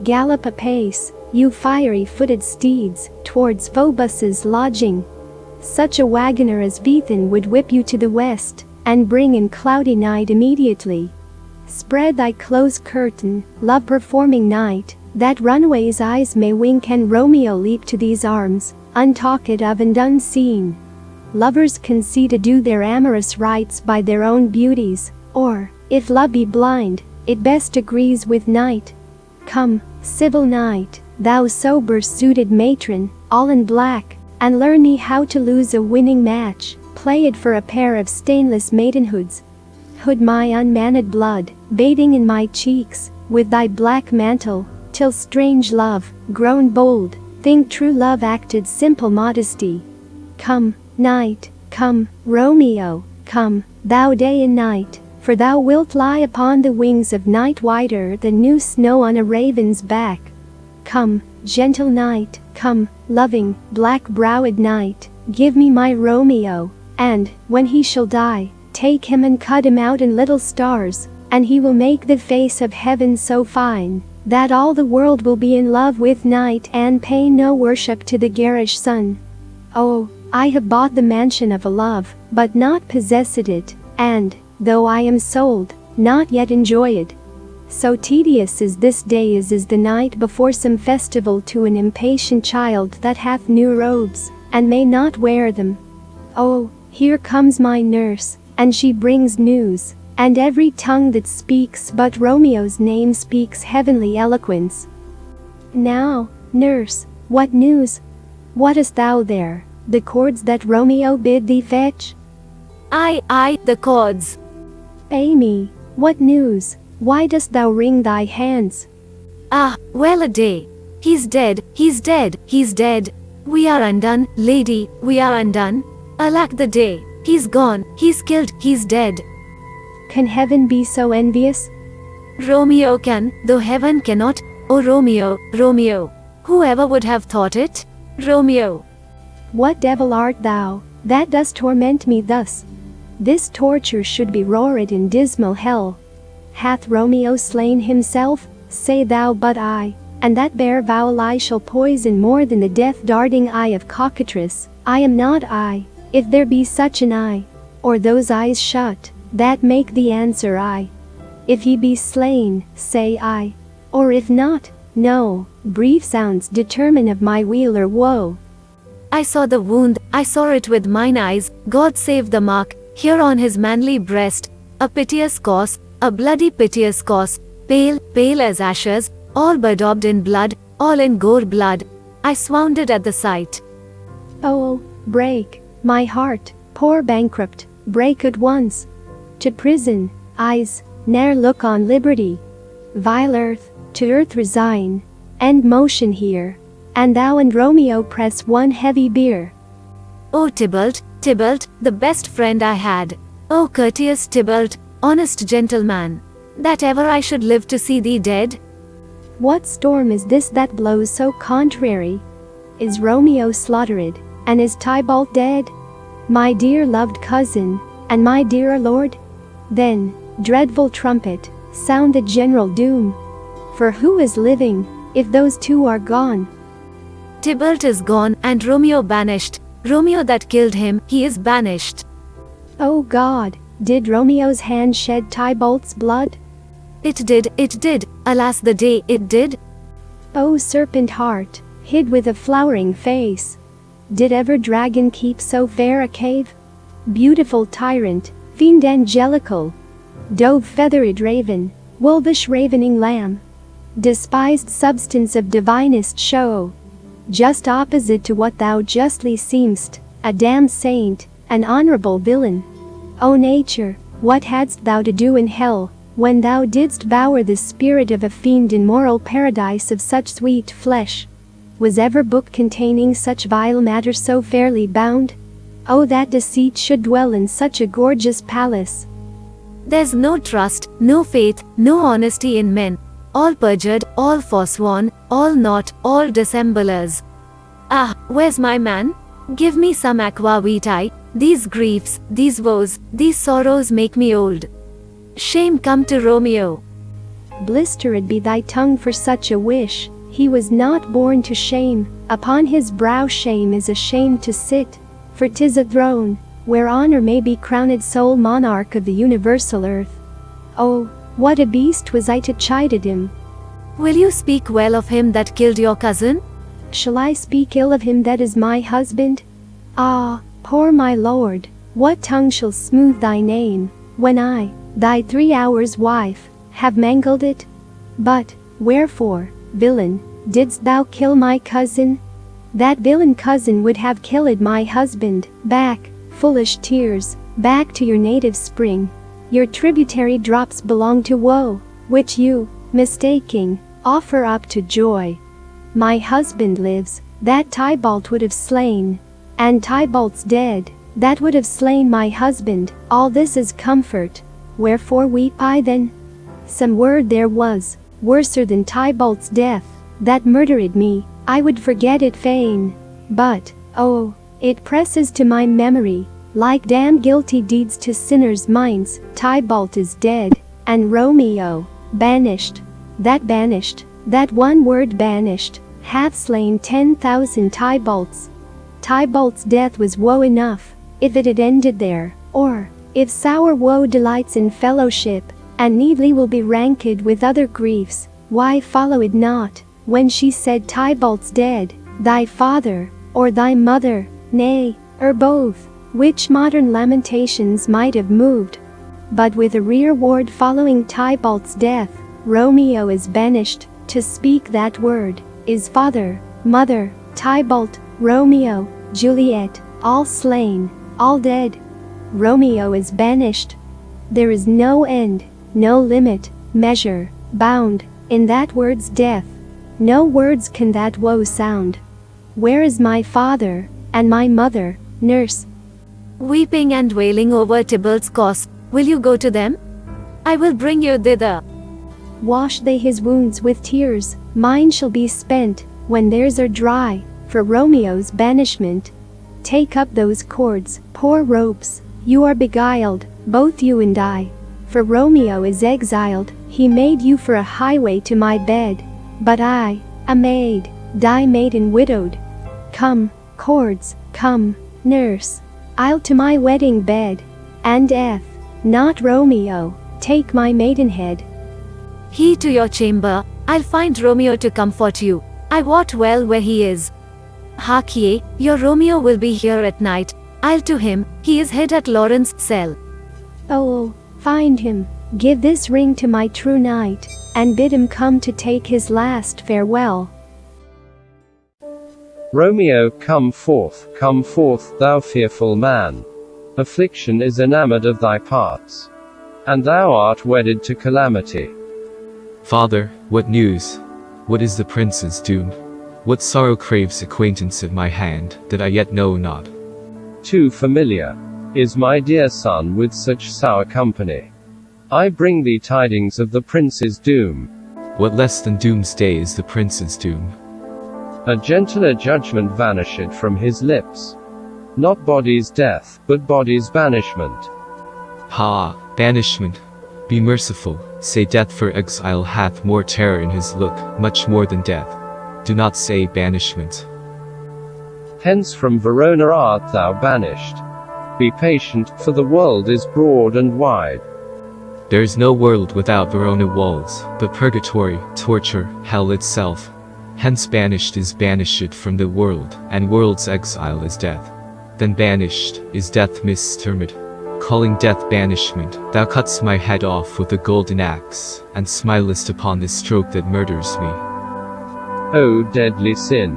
Gallop apace, you fiery-footed steeds, towards Phoebus's lodging. Such a wagoner as Vethan would whip you to the west, and bring in cloudy night immediately. Spread thy close curtain, love-performing night, that runaway's eyes may wink and Romeo leap to these arms, untalked of and unseen. Lovers can see to do their amorous rites by their own beauties, or, if love be blind, it best agrees with night. Come, civil night, thou sober-suited matron, all in black, and learn me how to lose a winning match, play it for a pair of stainless maidenhoods. Hood my unmanned blood, bathing in my cheeks, with thy black mantle, till strange love, grown bold, think true love acted simple modesty. Come, night, come, Romeo, come, thou day and night, for thou wilt lie upon the wings of night whiter than new snow on a raven's back. Come, gentle night, come, loving, black-browed night, give me my Romeo, and, when he shall die, take him and cut him out in little stars, and he will make the face of heaven so fine, that all the world will be in love with night and pay no worship to the garish sun. Oh, I have bought the mansion of a love, but not possessed it, and, though I am sold, not yet enjoy it. So tedious is this day as is the night before some festival to an impatient child that hath new robes, and may not wear them. Oh, here comes my nurse, and she brings news, and every tongue that speaks but Romeo's name speaks heavenly eloquence. Now, nurse, what news? What hast thou there, the cords that Romeo bid thee fetch? Aye, the cords. Amy, what news? Why dost thou wring thy hands? Ah, well a day. He's dead, he's dead, he's dead. We are undone, lady, we are undone. Alack the day, he's gone, he's killed, he's dead. Can heaven be so envious? Romeo can, though heaven cannot. Oh Romeo, Romeo, whoever would have thought it? Romeo. What devil art thou, that dost torment me thus? This torture should be roared in dismal hell. Hath Romeo slain himself? Say thou but I, and that bare vowel I shall poison more than the death-darting eye of cockatrice. I am not I, if there be such an eye, or those eyes shut, that make the answer I. If he be slain, say I, or if not, no, brief sounds determine of my weal or woe. I saw the wound, I saw it with mine eyes, God save the mark, here on his manly breast, a piteous course, a bloody piteous course, pale, pale as ashes, all bedaubed in blood, all in gore blood. I swounded at the sight. Oh, break, my heart, poor bankrupt, break at once. To prison, eyes, ne'er look on liberty. Vile earth, to earth resign, end motion here, and thou and Romeo press one heavy bier. Oh Tybalt, Tybalt, the best friend I had. Oh courteous Tybalt, honest gentleman, that ever I should live to see thee dead? What storm is this that blows so contrary? Is Romeo slaughtered, and is Tybalt dead? My dear loved cousin, and my dear lord? Then, dreadful trumpet, sound the general doom. For who is living, if those two are gone? Tybalt is gone, and Romeo banished. Romeo that killed him, he is banished. Oh God, did Romeo's hand shed Tybalt's blood? It did, alas the day it did. Oh serpent heart, hid with a flowering face, did ever dragon keep so fair a cave? Beautiful tyrant, fiend angelical, dove-feathered raven, wolvish ravening lamb, despised substance of divinest show, just opposite to what thou justly seem'st, a damned saint, an honorable villain. O nature, what hadst thou to do in hell, when thou didst vour the spirit of a fiend in moral paradise of such sweet flesh? Was ever book containing such vile matter so fairly bound? Oh that deceit should dwell in such a gorgeous palace. There's no trust, no faith, no honesty in men, all perjured, all forsworn, all naught, all dissemblers. Ah, where's my man? Give me some aqua vitae, these griefs, these woes, these sorrows make me old. Shame come to Romeo. Blistered be thy tongue for such a wish. He was not born to shame, upon his brow shame is ashamed to sit. For 'tis a throne, where honor may be crowned sole monarch of the universal earth. Oh, what a beast was I to chide at him! Will you speak well of him that killed your cousin? Shall I speak ill of him that is my husband? Ah, poor my lord, what tongue shall smooth thy name, when I, thy 3 hours' wife, have mangled it? But, wherefore, villain, didst thou kill my cousin? That villain cousin would have killed my husband. Back, foolish tears, back to your native spring. Your tributary drops belong to woe, which you, mistaking, offer up to joy. My husband lives, that Tybalt would have slain. And Tybalt's dead, that would have slain my husband. All this is comfort. Wherefore weep I then? Some word there was, worser than Tybalt's death, that murdered me. I would forget it fain. But, oh, it presses to my memory, like damned guilty deeds to sinners' minds. Tybalt is dead, and Romeo, banished. That one word banished, hath slain 10,000 Tybalts. Tybalt's death was woe enough, if it had ended there, or, if sour woe delights in fellowship, and needly will be ranked with other griefs, why follow it not, when she said Tybalt's dead, thy father, or thy mother, nay, or both, which modern lamentations might have moved. But with a rearward following Tybalt's death, Romeo is banished. To speak that word, is father, mother, Tybalt, Romeo, Juliet, all slain, all dead. Romeo is banished. There is no end, no limit, measure, bound, in that word's death. No words can that woe sound. Where is my father, and my mother, nurse? Weeping and wailing over Tybalt's corse, will you go to them? I will bring you thither. Wash they his wounds with tears, mine shall be spent, when theirs are dry, for Romeo's banishment. Take up those cords, poor ropes, you are beguiled, both you and I. For Romeo is exiled, he made you for a highway to my bed. But I, a maid, die maiden widowed. Come, cords, come, nurse, I'll to my wedding bed. And not Romeo, take my maidenhead. He to your chamber, I'll find Romeo to comfort you. I wot well where he is. Hark ye, your Romeo will be here at night. I'll to him, he is hid at Lawrence's cell. Oh, find him, give this ring to my true knight, and bid him come to take his last farewell. Romeo, come forth, thou fearful man. Affliction is enamoured of thy parts, and thou art wedded to calamity. Father, what news? What is the prince's doom? What sorrow craves acquaintance at my hand, that I yet know not? Too familiar is my dear son with such sour company. I bring thee tidings of the prince's doom. What less than doomsday is the prince's doom? A gentler judgment vanished from his lips. Not body's death, but body's banishment. Ha, banishment! Be merciful, say death, for exile hath more terror in his look, much more than death. Do not say banishment. Hence from Verona art thou banished. Be patient, for the world is broad and wide. There is no world without Verona walls, but purgatory, torture, hell itself. Hence banished is banished from the world, and world's exile is death. Then banished is death mistermed. Calling death banishment, thou cutt'st my head off with a golden axe, and smilest upon this stroke that murders me. O deadly sin!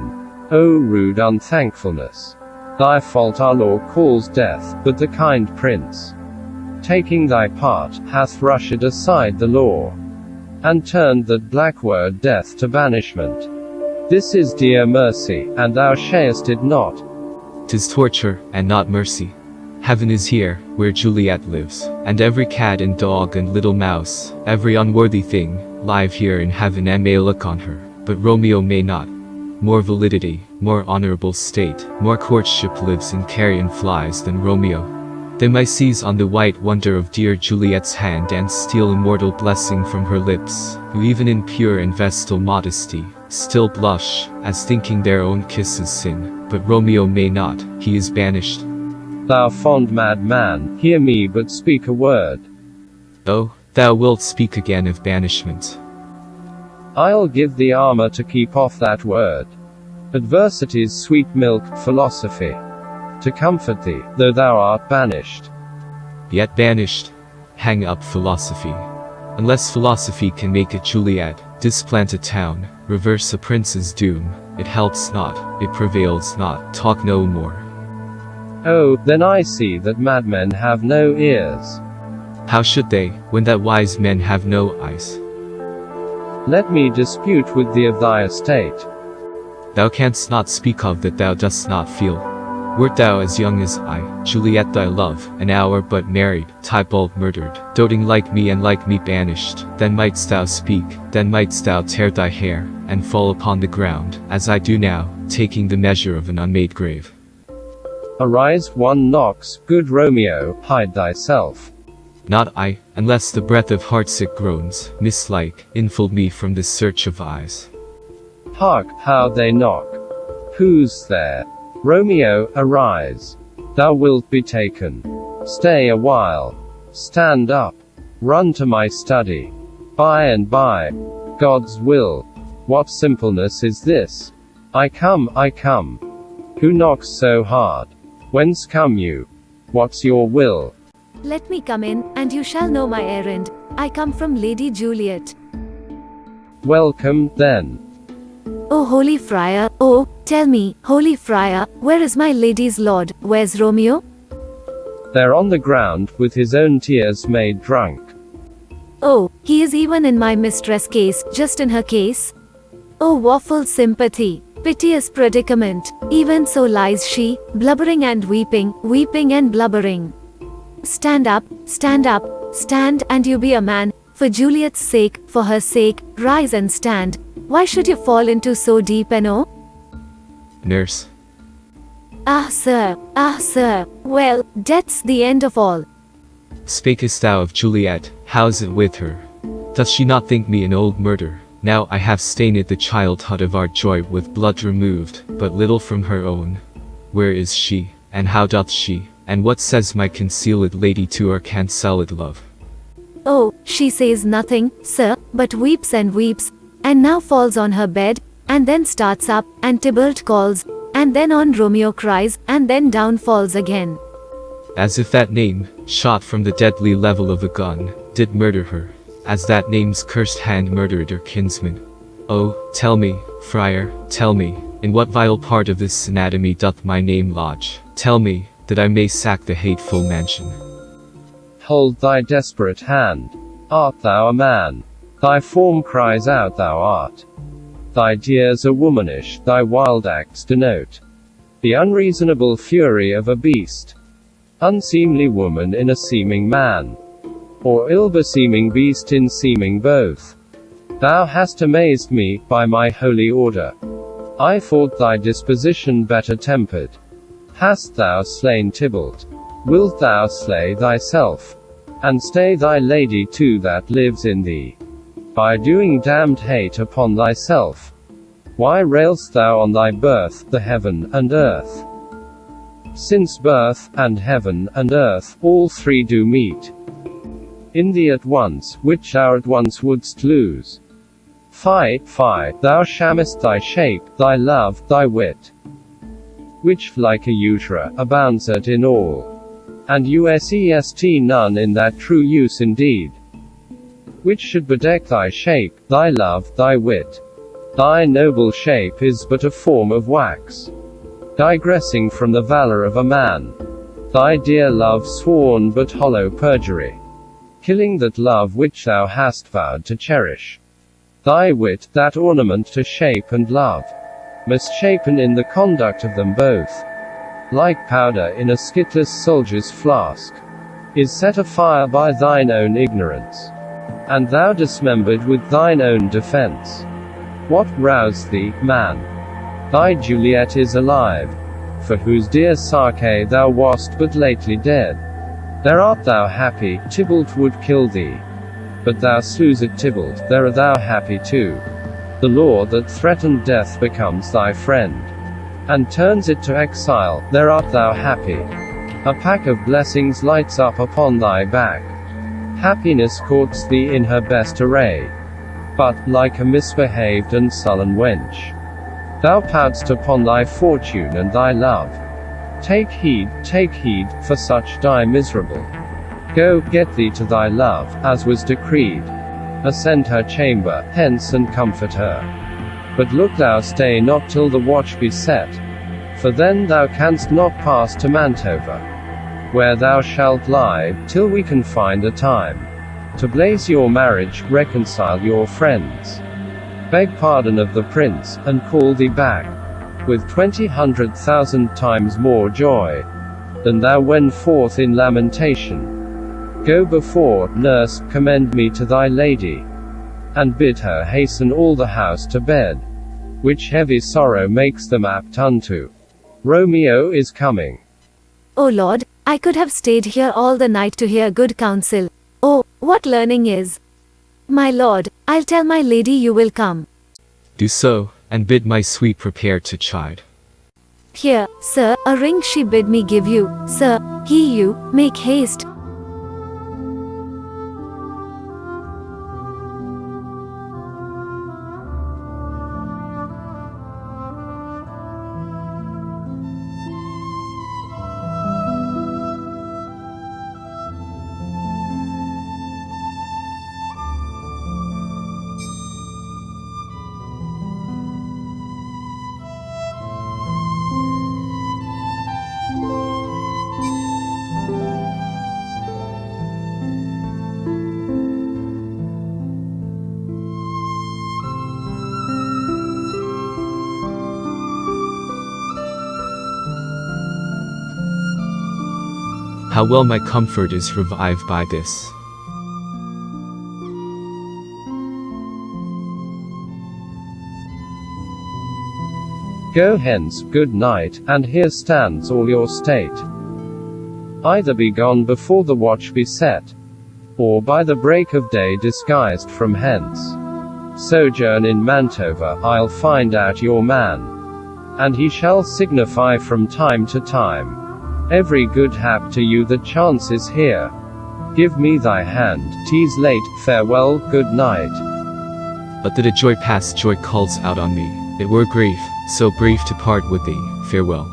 O rude unthankfulness! Thy fault our law calls death, but the kind prince, taking thy part, hath rushed aside the law, and turned that black word death to banishment. This is dear mercy, and thou shayest it not. 'Tis torture, and not mercy. Heaven is here, where Juliet lives, and every cat and dog and little mouse, every unworthy thing, live here in heaven and may look on her, but Romeo may not. More validity, more honorable state, more courtship lives in carrion flies than Romeo. They might seize on the white wonder of dear Juliet's hand and steal immortal blessing from her lips, who even in pure and vestal modesty, still blush, as thinking their own kiss is sin, but Romeo may not, he is banished. Thou fond madman, hear me but speak a word. Oh, thou wilt speak again of banishment. I'll give thee armor to keep off that word. Adversity's sweet milk, philosophy, to comfort thee, though thou art banished. Yet banished. Hang up philosophy. Unless philosophy can make a Juliet, displant a town, reverse a prince's doom, it helps not, it prevails not, talk no more. Oh, then I see that madmen have no ears. How should they, when that wise men have no eyes? Let me dispute with thee of thy estate. Thou canst not speak of that thou dost not feel. Wert thou as young as I, Juliet thy love, an hour but married, Tybalt murdered, doting like me and like me banished, then mightst thou speak, then mightst thou tear thy hair, and fall upon the ground, as I do now, taking the measure of an unmade grave. Arise, one knocks, good Romeo, hide thyself. Not I, unless the breath of heartsick groans, mislike, infold me from this search of eyes. Hark, how they knock. Who's there? Romeo, arise. Thou wilt be taken. Stay a while. Stand up. Run to my study. By and by. God's will. What simpleness is this? I come, I come. Who knocks so hard? Whence come you? What's your will? Let me come in, and you shall know my errand. I come from Lady Juliet. Welcome, then. Oh holy friar, oh, tell me, holy friar, where is my lady's lord, where's Romeo? There on the ground, with his own tears made drunk. Oh, he is even in my mistress' case, just in her case? Oh woeful sympathy, piteous predicament, even so lies she, blubbering and weeping, weeping and blubbering. Stand up, stand and you be a man, for Juliet's sake, for her sake, rise and stand. Why should you fall into so deep an oh? Nurse. Ah sir, well, death's the end of all. Spakest thou of Juliet, how's it with her? Doth she not think me an old murder? Now I have stained the childhood of our joy with blood removed, but little from her own. Where is she, and how doth she, and what says my concealed lady to our cancelled love? Oh, she says nothing, sir, but weeps, and now falls on her bed, and then starts up, and Tybalt calls, and then on Romeo cries, and then down falls again. As if that name, shot from the deadly level of a gun, did murder her, as that name's cursed hand murdered her kinsman. Oh, tell me, friar, tell me, in what vile part of this anatomy doth my name lodge? Tell me, that I may sack the hateful mansion. Hold thy desperate hand. Art thou a man? Thy form cries out thou art. Thy tears are womanish, thy wild acts denote the unreasonable fury of a beast. Unseemly woman in a seeming man, or ill-beseeming beast in seeming both. Thou hast amazed me, by my holy order. I thought thy disposition better tempered. Hast thou slain Tybalt? Wilt thou slay thyself? And stay thy lady too that lives in thee, by doing damned hate upon thyself? Why railst thou on thy birth, the heaven and earth? Since birth, and heaven, and earth, all three do meet in thee at once, which thou at once wouldst lose. Fie, fie, thou shammest thy shape, thy love, thy wit, which, like a usurer, abounds at in all, and usest none in that true use indeed, which should bedeck thy shape, thy love, thy wit. Thy noble shape is but a form of wax, digressing from the valor of a man. Thy dear love sworn but hollow perjury, killing that love which thou hast vowed to cherish. Thy wit, that ornament to shape and love, misshapen in the conduct of them both, like powder in a skitless soldier's flask, is set afire by thine own ignorance, and thou dismembered with thine own defense. What roused thee, man? Thy Juliet is alive, for whose dear Sake thou wast but lately dead. There art thou happy, Tybalt would kill thee. But thou slewest Tybalt, there art thou happy too. The law that threatened death becomes thy friend, and turns it to exile, there art thou happy. A pack of blessings lights up upon thy back. Happiness courts thee in her best array. But, like a misbehaved and sullen wench, thou pout'st upon thy fortune and thy love. Take heed, for such die miserable. Go, get thee to thy love, as was decreed. Ascend her chamber, hence and comfort her. But look thou stay not till the watch be set, for then thou canst not pass to Mantova, where thou shalt lie, till we can find a time to blaze your marriage, reconcile your friends, beg pardon of the prince, and call thee back, with 20,100,000 times more joy than thou went forth in lamentation. Go before, nurse, commend me to thy lady, and bid her hasten all the house to bed, which heavy sorrow makes them apt unto. Romeo is coming. O Lord, I could have stayed here all the night to hear good counsel. Oh, what learning is! My lord, I'll tell my lady you will come. Do so, and bid my sweet prepare to chide. Here, sir, a ring she bid me give you. Sir, he you, make haste. How well my comfort is revived by this. Go hence, good night, and here stands all your state. Either be gone before the watch be set, or by the break of day disguised from hence. Sojourn in Mantova, I'll find out your man, and he shall signify from time to time every good hap to you that chances here. Give me thy hand, 'tis late, farewell, good night. But that a joy past joy calls out on me. It were grief, so brief to part with thee, farewell.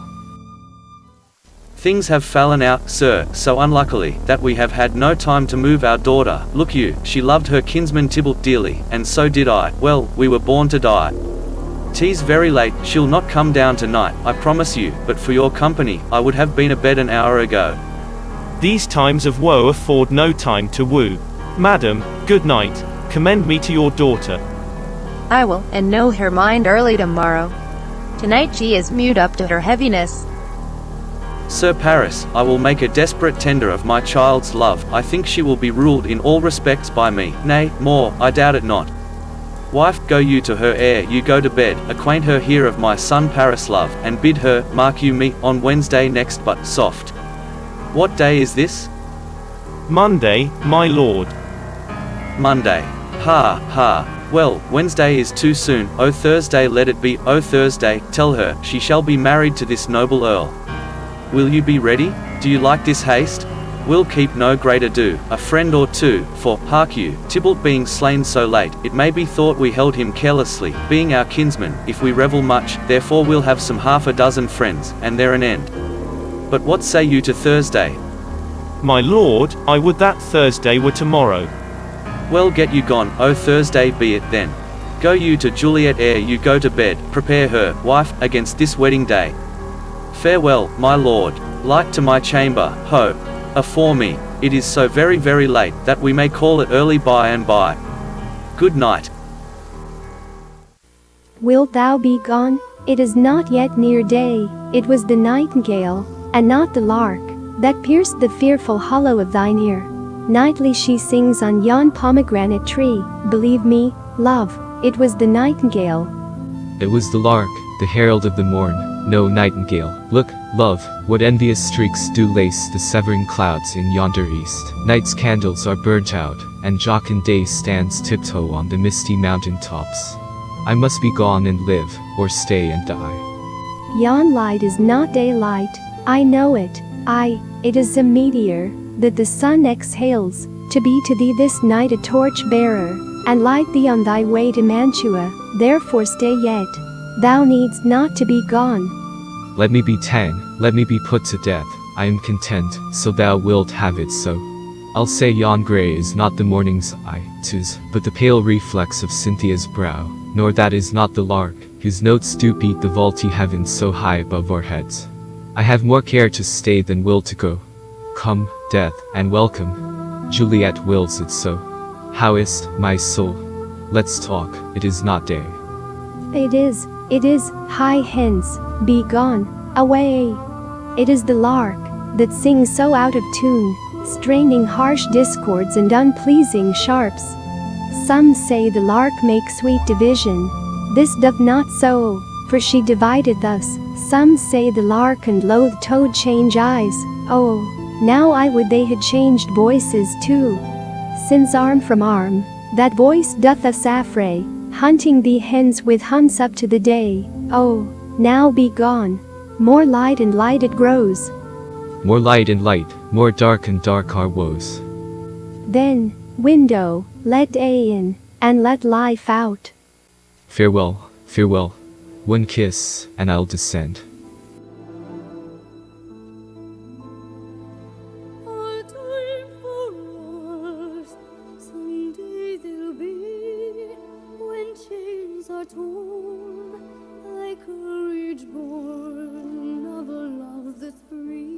Things have fallen out, sir, so unluckily, that we have had no time to move our daughter. Look you, she loved her kinsman Tybalt dearly, and so did I. Well, we were born to die. 'Tis very late, she'll not come down tonight, I promise you, but for your company, I would have been abed an hour ago. These times of woe afford no time to woo. Madam, good night, commend me to your daughter. I will, and know her mind early tomorrow. Tonight she is mewed up to her heaviness. Sir Paris, I will make a desperate tender of my child's love. I think she will be ruled in all respects by me, nay, more, I doubt it not. Wife, go you to her ere you go to bed, acquaint her here of my son Paris love, and bid her, mark you me, on Wednesday next but, soft. What day is this? Monday, my lord. Monday. Ha, ha. Well, Wednesday is too soon, O Thursday let it be, O Thursday, tell her, she shall be married to this noble earl. Will you be ready? Do you like this haste? We'll keep no great ado, a friend or two, for, hark you, Tybalt being slain so late, it may be thought we held him carelessly, being our kinsman, if we revel much, therefore we'll have some 6 friends, and there an end. But what say you to Thursday? My lord, I would that Thursday were tomorrow. Well, get you gone, O Thursday be it then. Go you to Juliet ere you go to bed, prepare her, wife, against this wedding day. Farewell, my lord. Light to my chamber, ho! Afore me, it is so very very late, that we may call it early by and by. Good night. Wilt thou be gone? It is not yet near day. It was the nightingale, and not the lark, that pierced the fearful hollow of thine ear. Nightly she sings on yon pomegranate tree. Believe me, love, it was the nightingale. It was the lark, the herald of the morn, no nightingale. Look, love, what envious streaks do lace the severing clouds in yonder east. Night's candles are burnt out, and jocund day stands tiptoe on the misty mountain tops. I must be gone and live, or stay and die. Yon light is not daylight, I know it. It is a meteor that the sun exhales, to be to thee this night a torch-bearer, and light thee on thy way to Mantua. Therefore stay yet, thou needst not to be gone. Let me be let me be put to death, I am content, so thou wilt have it so. I'll say yon grey is not the morning's eye, 'tis but the pale reflex of Cynthia's brow, nor that is not the lark, whose notes do beat the vaulty heavens so high above our heads. I have more care to stay than will to go. Come, death, and welcome. Juliet wills it so. How is't, my soul? Let's talk, it is not day. It is, hie hence, be gone, away. It is the lark, that sings so out of tune, straining harsh discords and unpleasing sharps. Some say the lark makes sweet division, this doth not so, for she divided thus. Some say the lark and loath toad change eyes, oh, now I would they had changed voices too. Since arm from arm, that voice doth us affray, hunting thee hence with hunts up to the day, oh, now be gone. More light and light it grows. More light and light, more dark and dark our woes. Then, window, let day in, and let life out. Farewell, farewell. One kiss, and I'll descend. Our time for us, someday there'll be, when chains are torn, like courage born of a love that's free.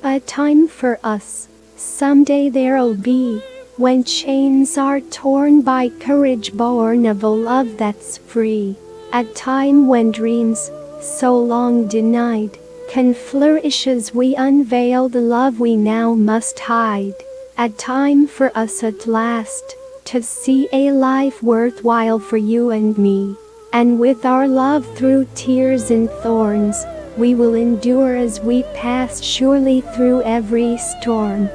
A time for us, someday there'll be, when chains are torn by courage born of a love that's free. A time when dreams, so long denied, can flourish as we unveil the love we now must hide. A time for us at last, to see a life worthwhile for you and me. And with our love through tears and thorns, we will endure as we pass surely through every storm.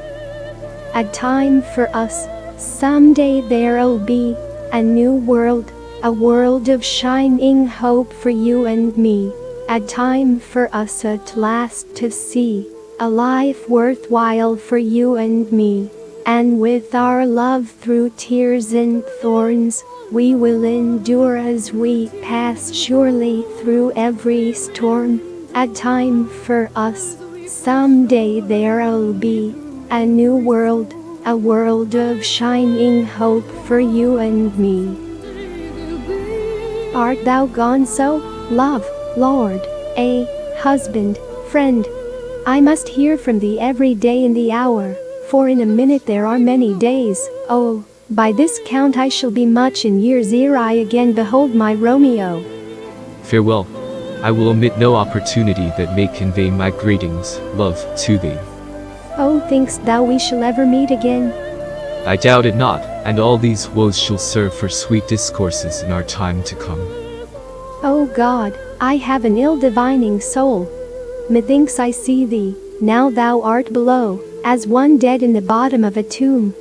A time for us, someday there'll be, a new world, a world of shining hope for you and me. A time for us at last to see, a life worthwhile for you and me. And with our love through tears and thorns, we will endure as we pass surely through every storm. A time for us, someday there'll be, a new world, a world of shining hope for you and me. Art thou gone so, love, Lord, a husband, friend? I must hear from thee every day in the hour, for in a minute there are many days. Oh, by this count I shall be much in years ere I again behold my Romeo. Farewell. I will omit no opportunity that may convey my greetings, love, to thee. Oh, think'st thou we shall ever meet again? I doubt it not, and all these woes shall serve for sweet discourses in our time to come. O God, I have an ill-divining soul. Methinks I see thee, now thou art below, as one dead in the bottom of a tomb.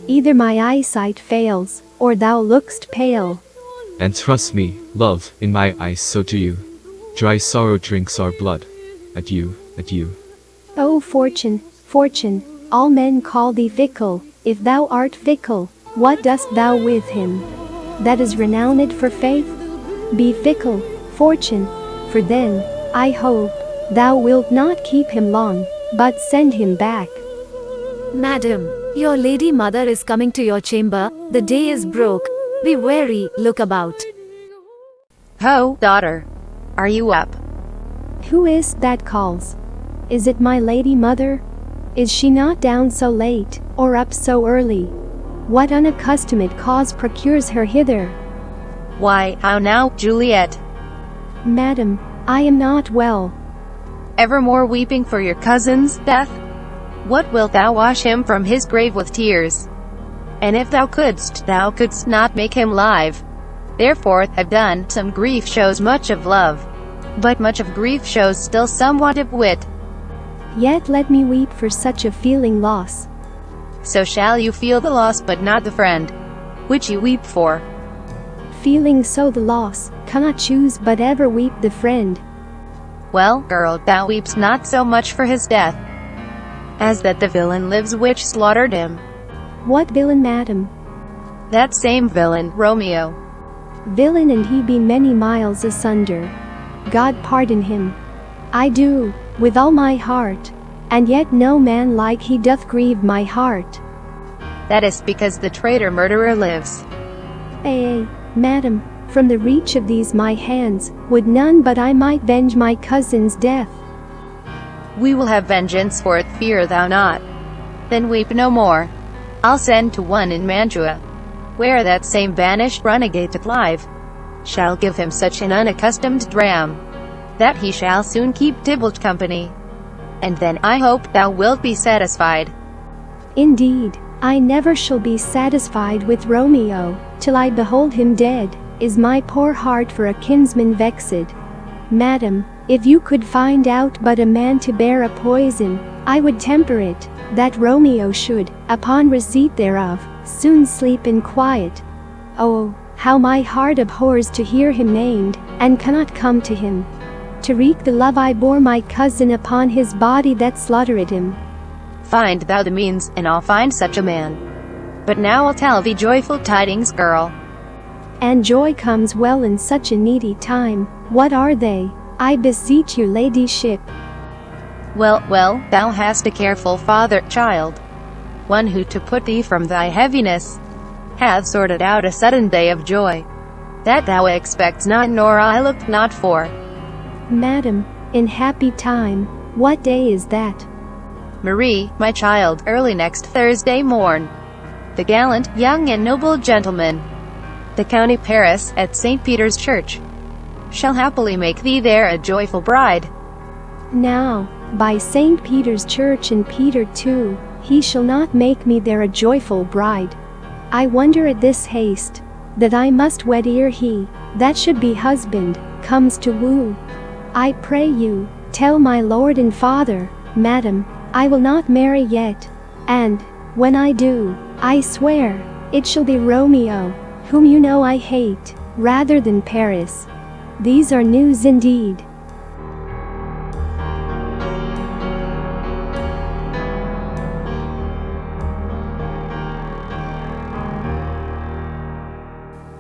Either my eyesight fails, or thou look'st pale. And trust me, love, in my eyes so do you. Dry sorrow drinks our blood. Adieu, adieu. O fortune, fortune, all men call thee fickle. If thou art fickle, what dost thou with him that is renowned for faith? Be fickle, fortune, for then, I hope, thou wilt not keep him long, but send him back. Madam, your lady mother is coming to your chamber, the day is broke. Be wary, look about. Ho, daughter. Are you up? Who is that calls? Is it my lady mother? Is she not down so late, or up so early? What unaccustomed cause procures her hither? Why, how now, Juliet? Madam, I am not well. Evermore weeping for your cousin's death? What wilt thou wash him from his grave with tears? And if thou couldst not make him live? Therefore, have done, some grief shows much of love. But much of grief shows still somewhat of wit. Yet let me weep for such a feeling loss. So shall you feel the loss but not the friend, which you weep for. Feeling so the loss, cannot choose but ever weep the friend. Well, girl, thou weeps not so much for his death, as that the villain lives which slaughtered him. What villain, madam? That same villain, Romeo. Villain, and he be many miles asunder. God pardon him. I do, with all my heart, and yet no man like he doth grieve my heart. That is because the traitor murderer lives. Ay, madam, from the reach of these my hands, would none but I might venge my cousin's death. We will have vengeance for it, fear thou not. Then weep no more. I'll send to one in Mantua, where that same banished renegade took life, shall give him such an unaccustomed dram, that he shall soon keep Tybalt company. And then, I hope, thou wilt be satisfied. Indeed, I never shall be satisfied with Romeo, till I behold him dead, is my poor heart for a kinsman vexed. Madam, if you could find out but a man to bear a poison, I would temper it, that Romeo should, upon receipt thereof, soon sleep in quiet. Oh, how my heart abhors to hear him named, and cannot come to him, to wreak the love I bore my cousin upon his body that slaughtered him. Find thou the means, and I'll find such a man. But now I'll tell thee joyful tidings, girl. And joy comes well in such a needy time. What are they, I beseech your ladyship? Well, well, thou hast a careful father, child, one who to put thee from thy heaviness, hath sorted out a sudden day of joy, that thou expects not nor I looked not for. Madam, in happy time, what day is that? Marie, my child, early next Thursday morn. The gallant, young and noble gentleman, the County Paris, at St. Peter's Church, shall happily make thee there a joyful bride. Now, by St. Peter's Church and Peter too, he shall not make me there a joyful bride. I wonder at this haste, that I must wed ere he, that should be husband, comes to woo. I pray you, tell my lord and father, madam, I will not marry yet, and, when I do, I swear, it shall be Romeo, whom you know I hate, rather than Paris. These are news indeed.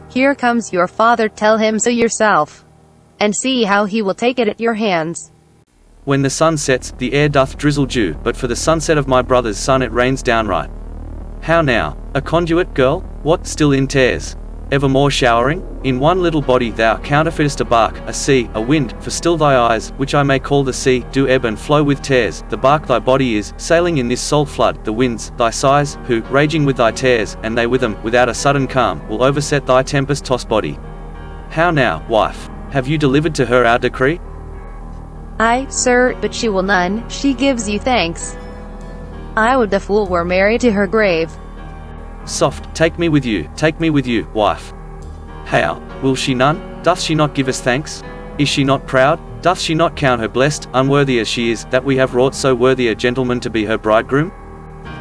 Here comes your father, tell him so yourself, and see how he will take it at your hands. When the sun sets, the air doth drizzle dew, but for the sunset of my brother's son it rains downright. How now? A conduit, girl? What, still in tears? Evermore showering? In one little body thou counterfeitest a bark, a sea, a wind, for still thy eyes, which I may call the sea, do ebb and flow with tears, the bark thy body is, sailing in this salt flood, the winds, thy sighs, who, raging with thy tears, and they with them, without a sudden calm, will overset thy tempest-tossed body. How now, wife? Have you delivered to her our decree? Aye, sir, but she will none, she gives you thanks. I would the fool were married to her grave. Soft, take me with you, wife. How, will she none? Doth she not give us thanks? Is she not proud? Doth she not count her blessed, unworthy as she is, that we have wrought so worthy a gentleman to be her bridegroom?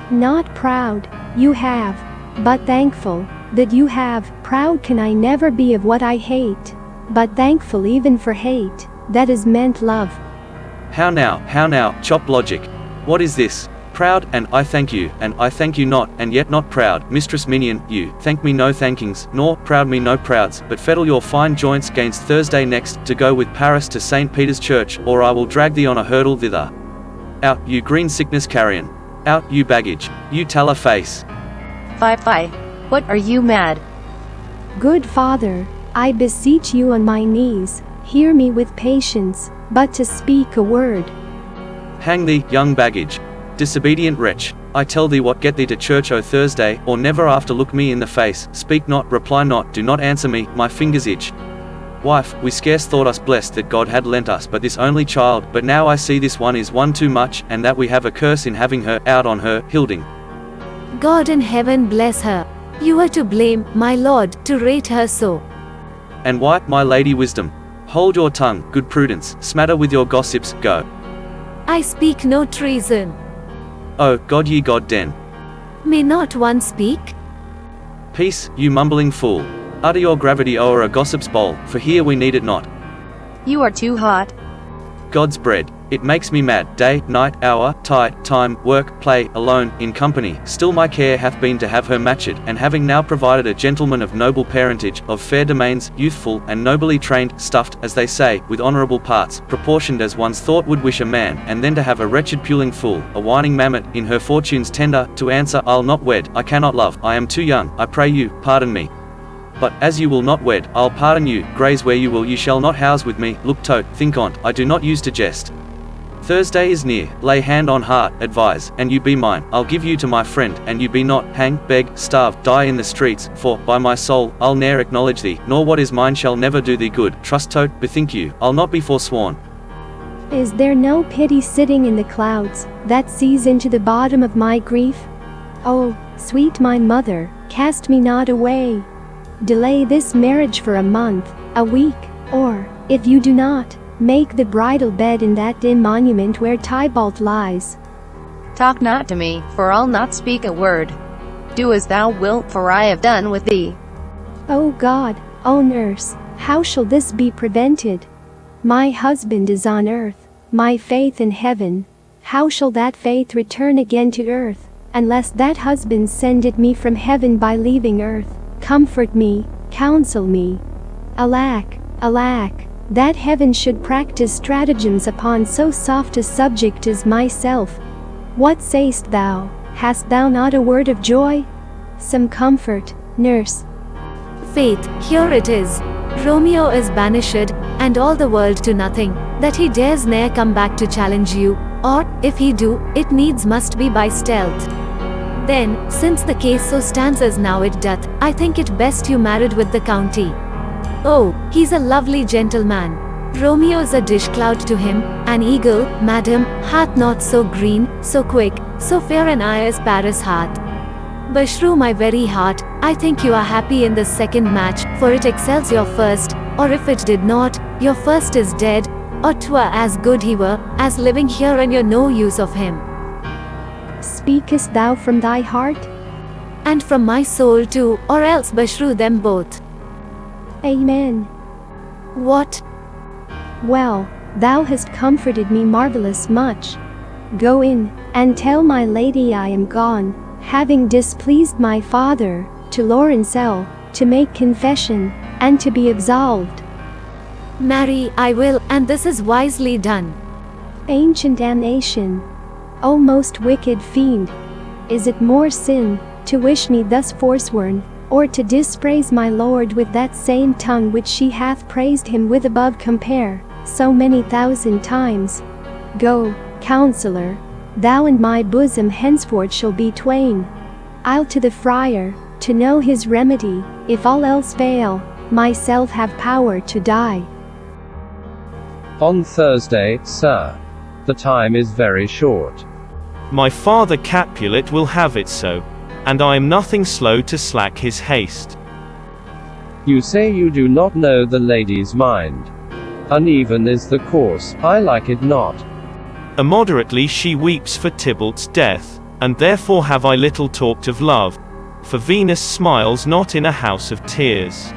Not proud, you have, but thankful, that you have. Proud can I never be of what I hate, but thankful even for hate, that is meant love. How now, chop logic. What is this? Proud, and I thank you, and I thank you not, and yet not proud. Mistress Minion, you thank me no thankings, nor proud me no prouds, but fettle your fine joints gainst Thursday next, to go with Paris to St. Peter's Church, or I will drag thee on a hurdle thither. Out, you green sickness carrion. Out, you baggage. You talla face. Fie, what, are you mad? Good father, I beseech you on my knees, hear me with patience, but to speak a word. Hang thee, young baggage. Disobedient wretch, I tell thee what, get thee to church o Thursday, or never after look me in the face, speak not, reply not, do not answer me, my fingers itch. Wife, we scarce thought us blessed that God had lent us but this only child, but now I see this one is one too much, and that we have a curse in having her, out on her, Hilding. God in heaven bless her. You are to blame, my lord, to rate her so. And why, my lady Wisdom? Hold your tongue, good Prudence, smatter with your gossips, go. I speak no treason. Oh, God ye God den. May not one speak? Peace, you mumbling fool. Utter your gravity o'er a gossip's bowl, for here we need it not. You are too hot. God's bread. It makes me mad, day, night, hour, tide, time, work, play, alone, in company. Still my care hath been to have her matched, and having now provided a gentleman of noble parentage, of fair domains, youthful, and nobly trained, stuffed, as they say, with honourable parts, proportioned as one's thought would wish a man, and then to have a wretched puling fool, a whining mammet, in her fortunes tender, to answer, I'll not wed, I cannot love, I am too young, I pray you, pardon me. But, as you will not wed, I'll pardon you, graze where you will, you shall not house with me, look tote, think on't, I do not use to jest. Thursday is near, lay hand on heart, advise, and you be mine, I'll give you to my friend, and you be not, hang, beg, starve, die in the streets, for, by my soul, I'll ne'er acknowledge thee, nor what is mine shall never do thee good, trust tote, bethink you, I'll not be forsworn. Is there no pity sitting in the clouds, that sees into the bottom of my grief? Oh, sweet my mother, cast me not away. Delay this marriage for a month, a week, or, if you do not, make the bridal bed in that dim monument where Tybalt lies. Talk not to me, for I'll not speak a word. Do as thou wilt, for I have done with thee. O God, O nurse, how shall this be prevented? My husband is on earth, my faith in heaven. How shall that faith return again to earth, unless that husband send it me from heaven by leaving earth? Comfort me, counsel me. Alack, alack, that heaven should practice stratagems upon so soft a subject as myself. What say'st thou? Hast thou not a word of joy? Some comfort, nurse. Faith, here it is. Romeo is banished, and all the world to nothing, that he dares ne'er come back to challenge you, or, if he do, it needs must be by stealth. Then, since the case so stands as now it doth, I think it best you married with the county. Oh, he's a lovely gentleman. Romeo's a dish cloud to him, an eagle, madam, hath not so green, so quick, so fair an eye as Paris hath. Beshrew my very heart, I think you are happy in this second match, for it excels your first, or if it did not, your first is dead, or 'twere as good he were, as living here and you're no use of him. Speakest thou from thy heart? And from my soul too, or else beshrew them both. Amen. What? Well, thou hast comforted me marvelous much. Go in, and tell my lady I am gone, having displeased my father, to Lawrencel, to make confession, and to be absolved. Marry, I will, and this is wisely done. Ancient damnation. O most wicked fiend! Is it more sin, to wish me thus forsworn, or to dispraise my lord with that same tongue which she hath praised him with above compare, so many thousand times? Go, counsellor, thou and my bosom henceforth shall be twain. I'll to the friar, to know his remedy, if all else fail, myself have power to die. On Thursday, sir. The time is very short. My father Capulet will have it so, and I am nothing slow to slack his haste. You say you do not know the lady's mind. Uneven is the course, I like it not. Immoderately she weeps for Tybalt's death, and therefore have I little talked of love, for Venus smiles not in a house of tears.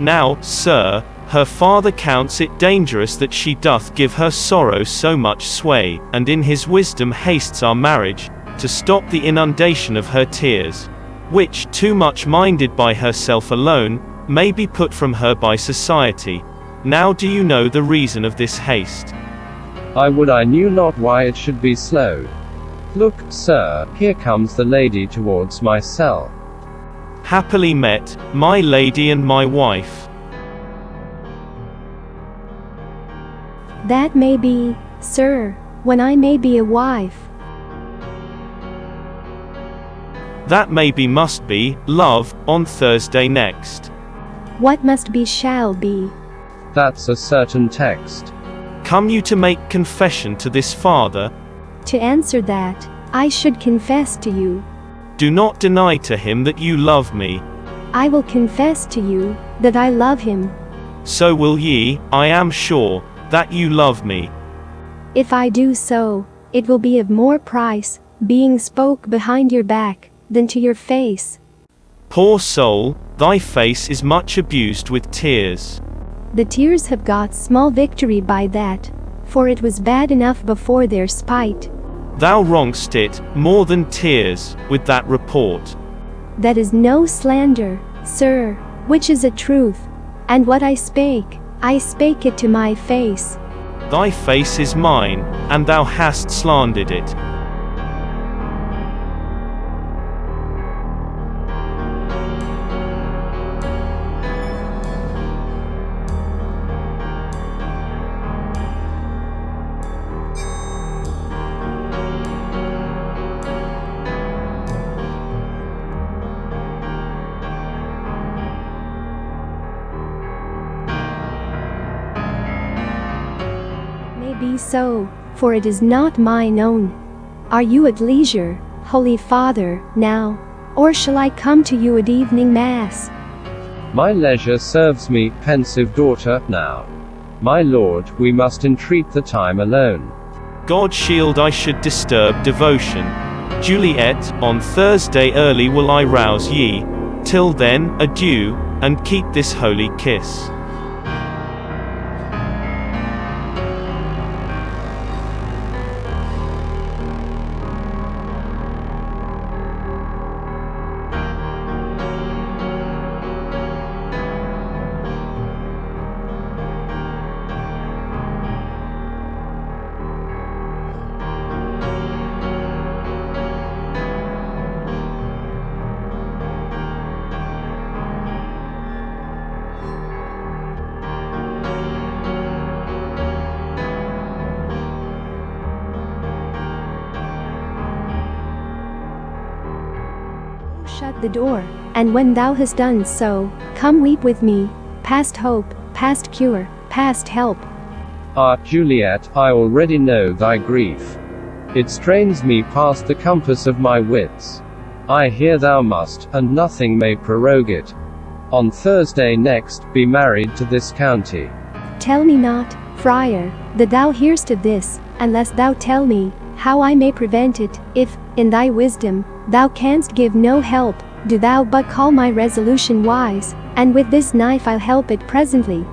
Now, sir, her father counts it dangerous that she doth give her sorrow so much sway, and in his wisdom hastes our marriage, to stop the inundation of her tears, which, too much minded by herself alone, may be put from her by society. Now do you know the reason of this haste? I would I knew not why it should be slowed. Look, sir, here comes the lady towards my cell. Happily met, my lady and my wife. That may be, sir, when I may be a wife. That may be must be, love, on Thursday next. What must be shall be. That's a certain text. Come you to make confession to this father? To answer that, I should confess to you. Do not deny to him that you love me. I will confess to you, that I love him. So will ye, I am sure, that you love me. If I do so, it will be of more price, being spoke behind your back, than to your face. Poor soul, thy face is much abused with tears. The tears have got small victory by that, for it was bad enough before their spite. Thou wrong'st it, more than tears, with that report. That is no slander, sir, which is a truth, and what I spake it to my face. Thy face is mine, and thou hast slandered it. Be so, for it is not mine own. Are you at leisure, Holy Father, now, or shall I come to you at evening mass? My leisure serves me, pensive daughter, now. My lord, we must entreat the time alone. God shield I should disturb devotion. Juliet, on Thursday early will I rouse ye. Till then, adieu, and keep this holy kiss. Shut the door, and when thou hast done so, come weep with me, past hope, past cure, past help. Ah, Juliet, I already know thy grief. It strains me past the compass of my wits. I hear thou must, and nothing may prorogue it. On Thursday next, be married to this county. Tell me not, friar, that thou hear'st of this, unless thou tell me how I may prevent it. If, in thy wisdom, thou canst give no help, do thou but call my resolution wise, and with this knife I'll help it presently.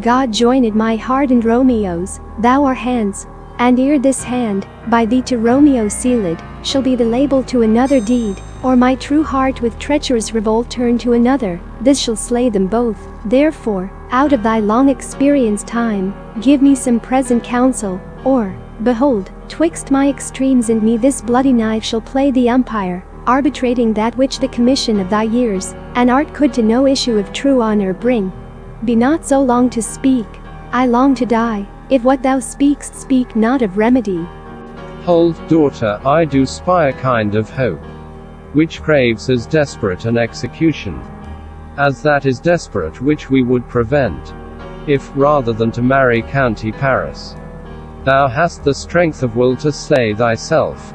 God joined my heart and Romeo's, thou our hands, and ere this hand, by thee to Romeo sealed, shall be the label to another deed, or my true heart with treacherous revolt turn to another, this shall slay them both. Therefore, out of thy long experience time, give me some present counsel, or, behold, twixt my extremes and me this bloody knife shall play the umpire, arbitrating that which the commission of thy years, and art could to no issue of true honor bring. Be not so long to speak, I long to die, if what thou speak'st speak not of remedy. Hold, daughter, I do spy a kind of hope, which craves as desperate an execution, as that is desperate which we would prevent, if, rather than to marry County Paris, thou hast the strength of will to slay thyself,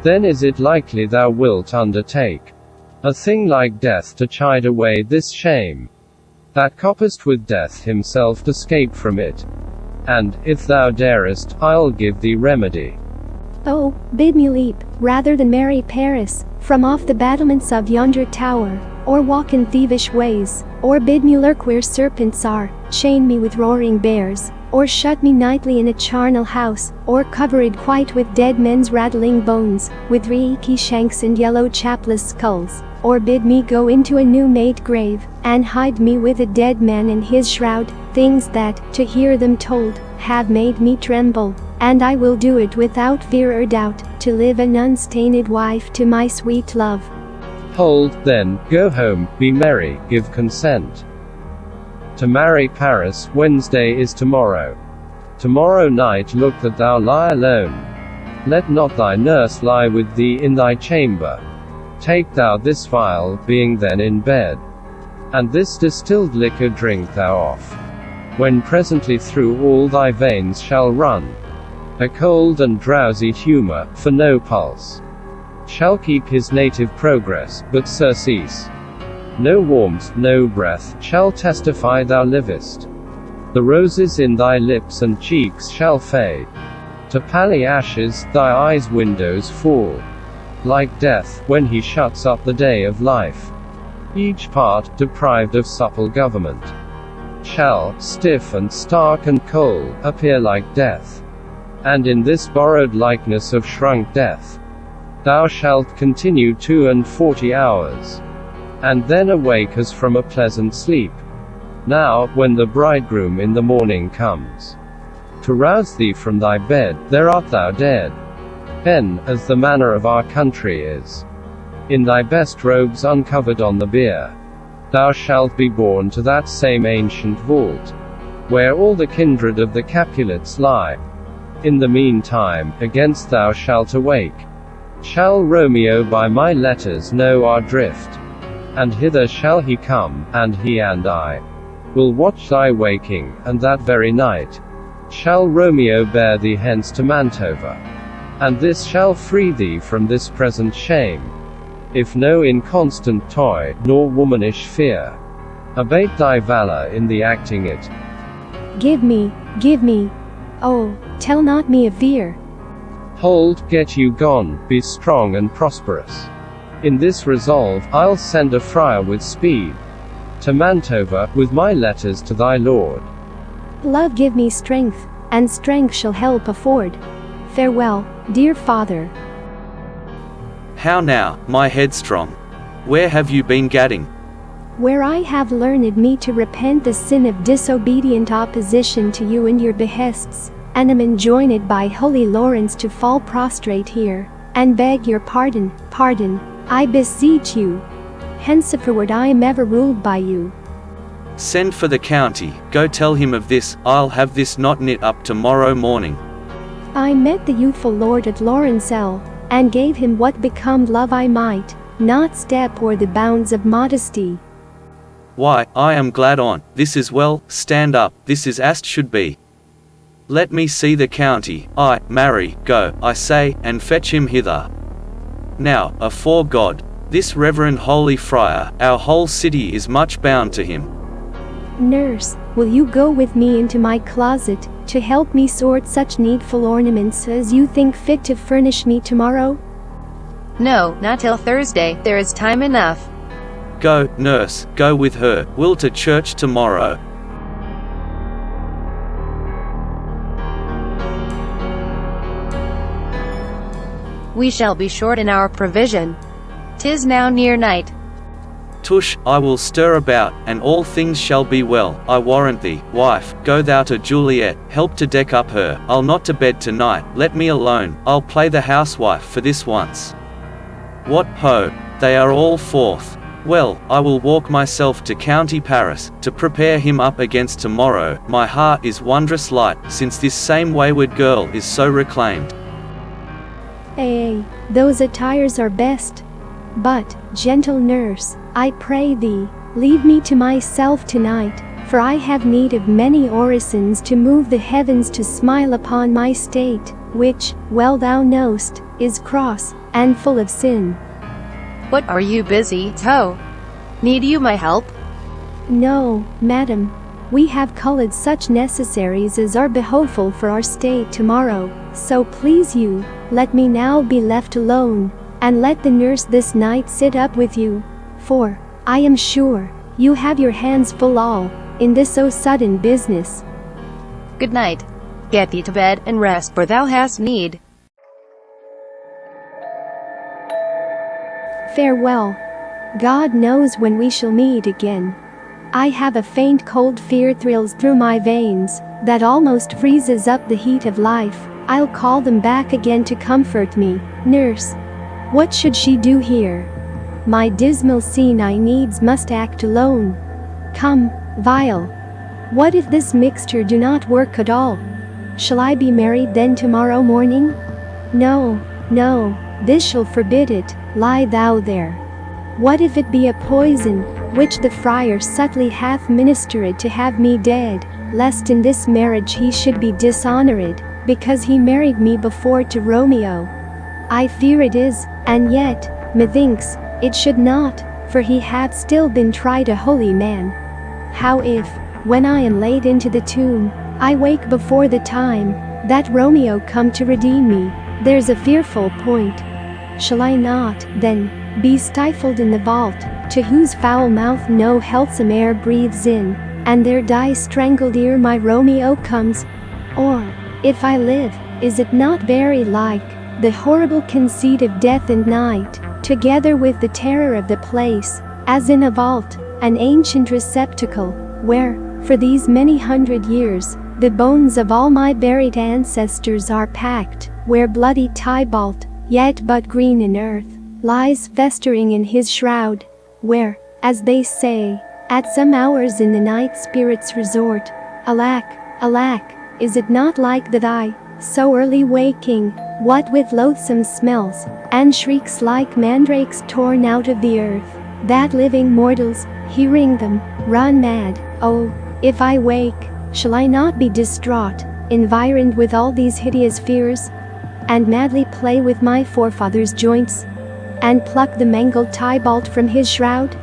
then is it likely thou wilt undertake a thing like death to chide away this shame, that coppest with death himself to scape from it. And, if thou darest, I'll give thee remedy. Oh, bid me leap, rather than marry Paris, from off the battlements of yonder tower, or walk in thievish ways, or bid me lurk where serpents are, chain me with roaring bears, or shut me nightly in a charnel house, or cover it quite with dead men's rattling bones, with reeky shanks and yellow chapless skulls, or bid me go into a new-made grave, and hide me with a dead man in his shroud, things that, to hear them told, have made me tremble, and I will do it without fear or doubt, to live an unstained wife to my sweet love. Hold, then, go home, be merry, give consent to marry Paris. Wednesday is tomorrow. Tomorrow night look that thou lie alone. Let not thy nurse lie with thee in thy chamber. Take thou this vial, being then in bed, and this distilled liquor drink thou off, when presently through all thy veins shall run a cold and drowsy humour, for no pulse shall keep his native progress, but surcease No warmth, no breath, shall testify thou livest. The roses in thy lips and cheeks shall fade. To pally ashes, thy eyes' windows fall. Like death, when he shuts up the day of life. Each part, deprived of supple government, shall, stiff and stark and cold, appear like death. And in this borrowed likeness of shrunk death, thou shalt continue 42 hours, and then awake as from a pleasant sleep. Now, when the bridegroom in the morning comes, to rouse thee from thy bed, there art thou dead. Then, as the manner of our country is, in thy best robes uncovered on the bier, thou shalt be borne to that same ancient vault, where all the kindred of the Capulets lie. In the meantime, against thou shalt awake. Shall Romeo by my letters know our drift? And hither shall he come, and he and I will watch thy waking, and that very night shall Romeo bear thee hence to Mantova. And this shall free thee from this present shame, if no inconstant toy, nor womanish fear, abate thy valor in the acting it. Give me, oh, tell not me of fear. Hold, get you gone, be strong and prosperous. In this resolve, I'll send a friar with speed to Mantova, with my letters to thy lord. Love give me strength, and strength shall help afford. Farewell, dear father. How now, my headstrong? Where have you been gadding? Where I have learned me to repent the sin of disobedient opposition to you and your behests, and am enjoined by holy Lawrence to fall prostrate here, and beg your pardon, I beseech you. Henceforward I am ever ruled by you. Send for the county, go tell him of this, I'll have this knot knit up tomorrow morning. I met the youthful lord at Lawrencell, and gave him what become love I might, not step o'er the bounds of modesty. Why, I am glad on, this is well, stand up, this is as 't should be. Let me see the county, marry, go, I say, and fetch him hither. Now, afore God, this reverend holy friar, our whole city is much bound to him. Nurse, will you go with me into my closet, to help me sort such needful ornaments as you think fit to furnish me tomorrow? No, not till Thursday, there is time enough. Go, nurse, go with her, we'll to church tomorrow. We shall be short in our provision. 'Tis now near night. Tush, I will stir about, and all things shall be well, I warrant thee. Wife, go thou to Juliet, help to deck up her, I'll not to bed tonight, let me alone, I'll play the housewife for this once. What ho, they are all forth. Well, I will walk myself to County Paris, to prepare him up against tomorrow, my heart is wondrous light, since this same wayward girl is so reclaimed. Ay, those attires are best. But, gentle nurse, I pray thee, leave me to myself tonight, for I have need of many orisons to move the heavens to smile upon my state, which, well thou know'st, is cross, and full of sin. What are you busy, Toe? Need you my help? No, madam. We have culled such necessaries as are behoveful for our state tomorrow, so please you, let me now be left alone, and let the nurse this night sit up with you, for, I am sure, you have your hands full all, in this so sudden business. Good night. Get thee to bed and rest, for thou hast need. Farewell. God knows when we shall meet again. I have a faint cold fear thrills through my veins, that almost freezes up the heat of life. I'll call them back again to comfort me. Nurse, what should she do here? My dismal scene I needs must act alone. Come, vial. What if this mixture do not work at all? Shall I be married then tomorrow morning? No, no, this shall forbid it, lie thou there. What if it be a poison, which the friar subtly hath ministered to have me dead, lest in this marriage he should be dishonored, because he married me before to Romeo? I fear it is, and yet, methinks, it should not, for he had still been tried a holy man. How if, when I am laid into the tomb, I wake before the time, that Romeo come to redeem me? There's a fearful point. Shall I not, then, be stifled in the vault, to whose foul mouth no healthsome air breathes in, and there die strangled ere my Romeo comes? Or, if I live, is it not very like the horrible conceit of death and night, together with the terror of the place, as in a vault, an ancient receptacle, where, for these many hundred years, the bones of all my buried ancestors are packed, where bloody Tybalt, yet but green in earth, lies festering in his shroud, where, as they say, at some hours in the night spirits resort? Alack, alack, is it not like that I, so early waking, what with loathsome smells, and shrieks like mandrakes torn out of the earth, that living mortals, hearing them, run mad? Oh, if I wake, shall I not be distraught, environed with all these hideous fears, and madly play with my forefathers' joints, and pluck the mangled Tybalt from his shroud?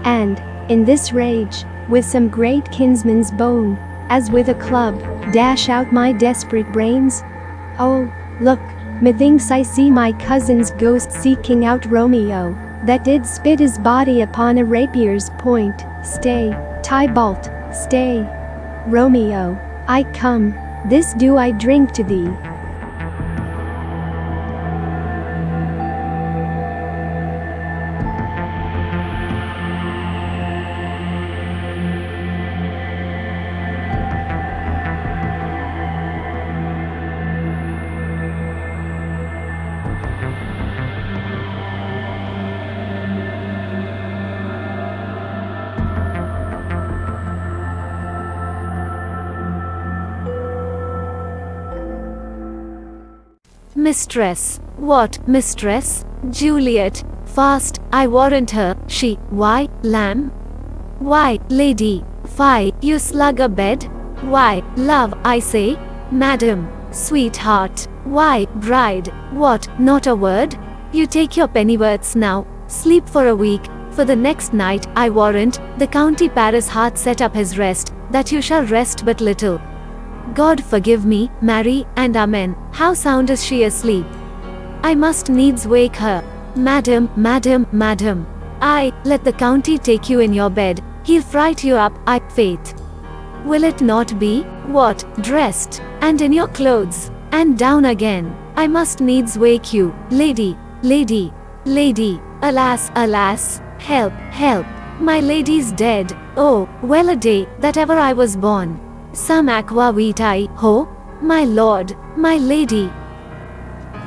And, in this rage, with some great kinsman's bone, as with a club, dash out my desperate brains? Oh, look, methinks I see my cousin's ghost seeking out Romeo, that did spit his body upon a rapier's point. Stay, Tybalt, stay. Romeo, I come, this do I drink to thee. Mistress. What, mistress? Juliet. Fast, I warrant her. She. Why, lamb? Why, lady? Fie, you slug a bed? Why, love, I say? Madam. Sweetheart. Why, bride? What, not a word? You take your pennyworths now. Sleep for a week. For the next night, I warrant, the county Paris hath set up his rest, that you shall rest but little. God forgive me, Mary, and amen. How sound is she asleep? I must needs wake her. Madam, madam, madam. Aye, let the county take you in your bed. He'll fright you up, I faith. Will it not be? What, dressed, and in your clothes, and down again? I must needs wake you, lady, lady, lady. Alas, alas, help, help. My lady's dead. Oh, well a day, that ever I was born. Some aqua vitae, ho? My lord, my lady.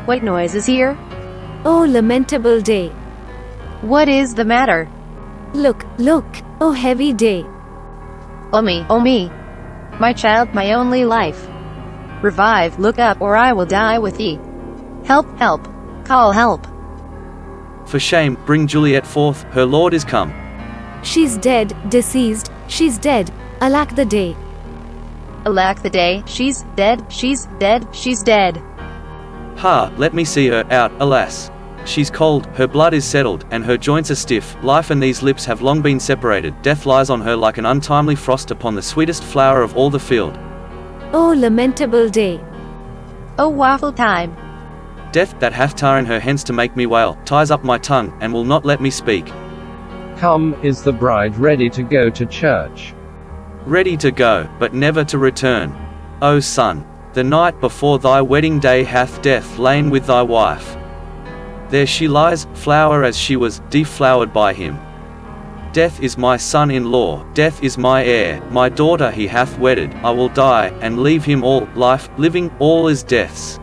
What noise is here? Oh, lamentable day. What is the matter? Look, look, oh heavy day. Oh me, my child, my only life. Revive, look up, or I will die with thee. Help, help, call help. For shame, bring Juliet forth, her lord is come. She's dead, deceased, she's dead, alack the day. Alack the day, she's dead, she's dead, she's dead. Ha, let me see her out, alas. She's cold, her blood is settled, and her joints are stiff. Life and these lips have long been separated. Death lies on her like an untimely frost upon the sweetest flower of all the field. Oh lamentable day. Oh waffle time. Death, that hath tar in her hence to make me wail, ties up my tongue, and will not let me speak. Come, is the bride ready to go to church? Ready to go, but never to return. O son, the night before thy wedding day hath death lain with thy wife. There she lies, flower as she was, deflowered by him. Death is my son-in-law, death is my heir, my daughter he hath wedded. I will die, and leave him all, life, living, all is death's.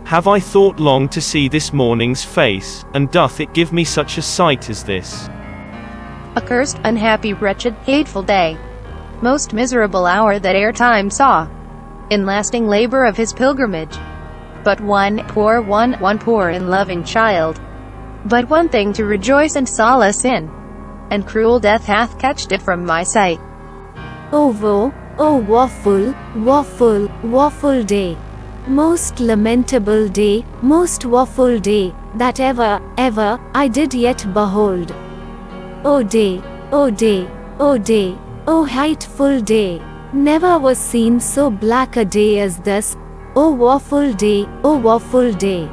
Have I thought long to see this morning's face, and doth it give me such a sight as this? Accursed, unhappy, wretched, hateful day. Most miserable hour that e'er time saw, in lasting labor of his pilgrimage. But one poor and loving child. But one thing to rejoice and solace in, and cruel death hath catched it from my sight. Oh woe, oh woeful, woeful, woeful day. Most lamentable day, most woeful day, that ever I did yet behold. O day, O day, O day, O hateful day! Never was seen so black a day as this. O woeful day, O woeful day!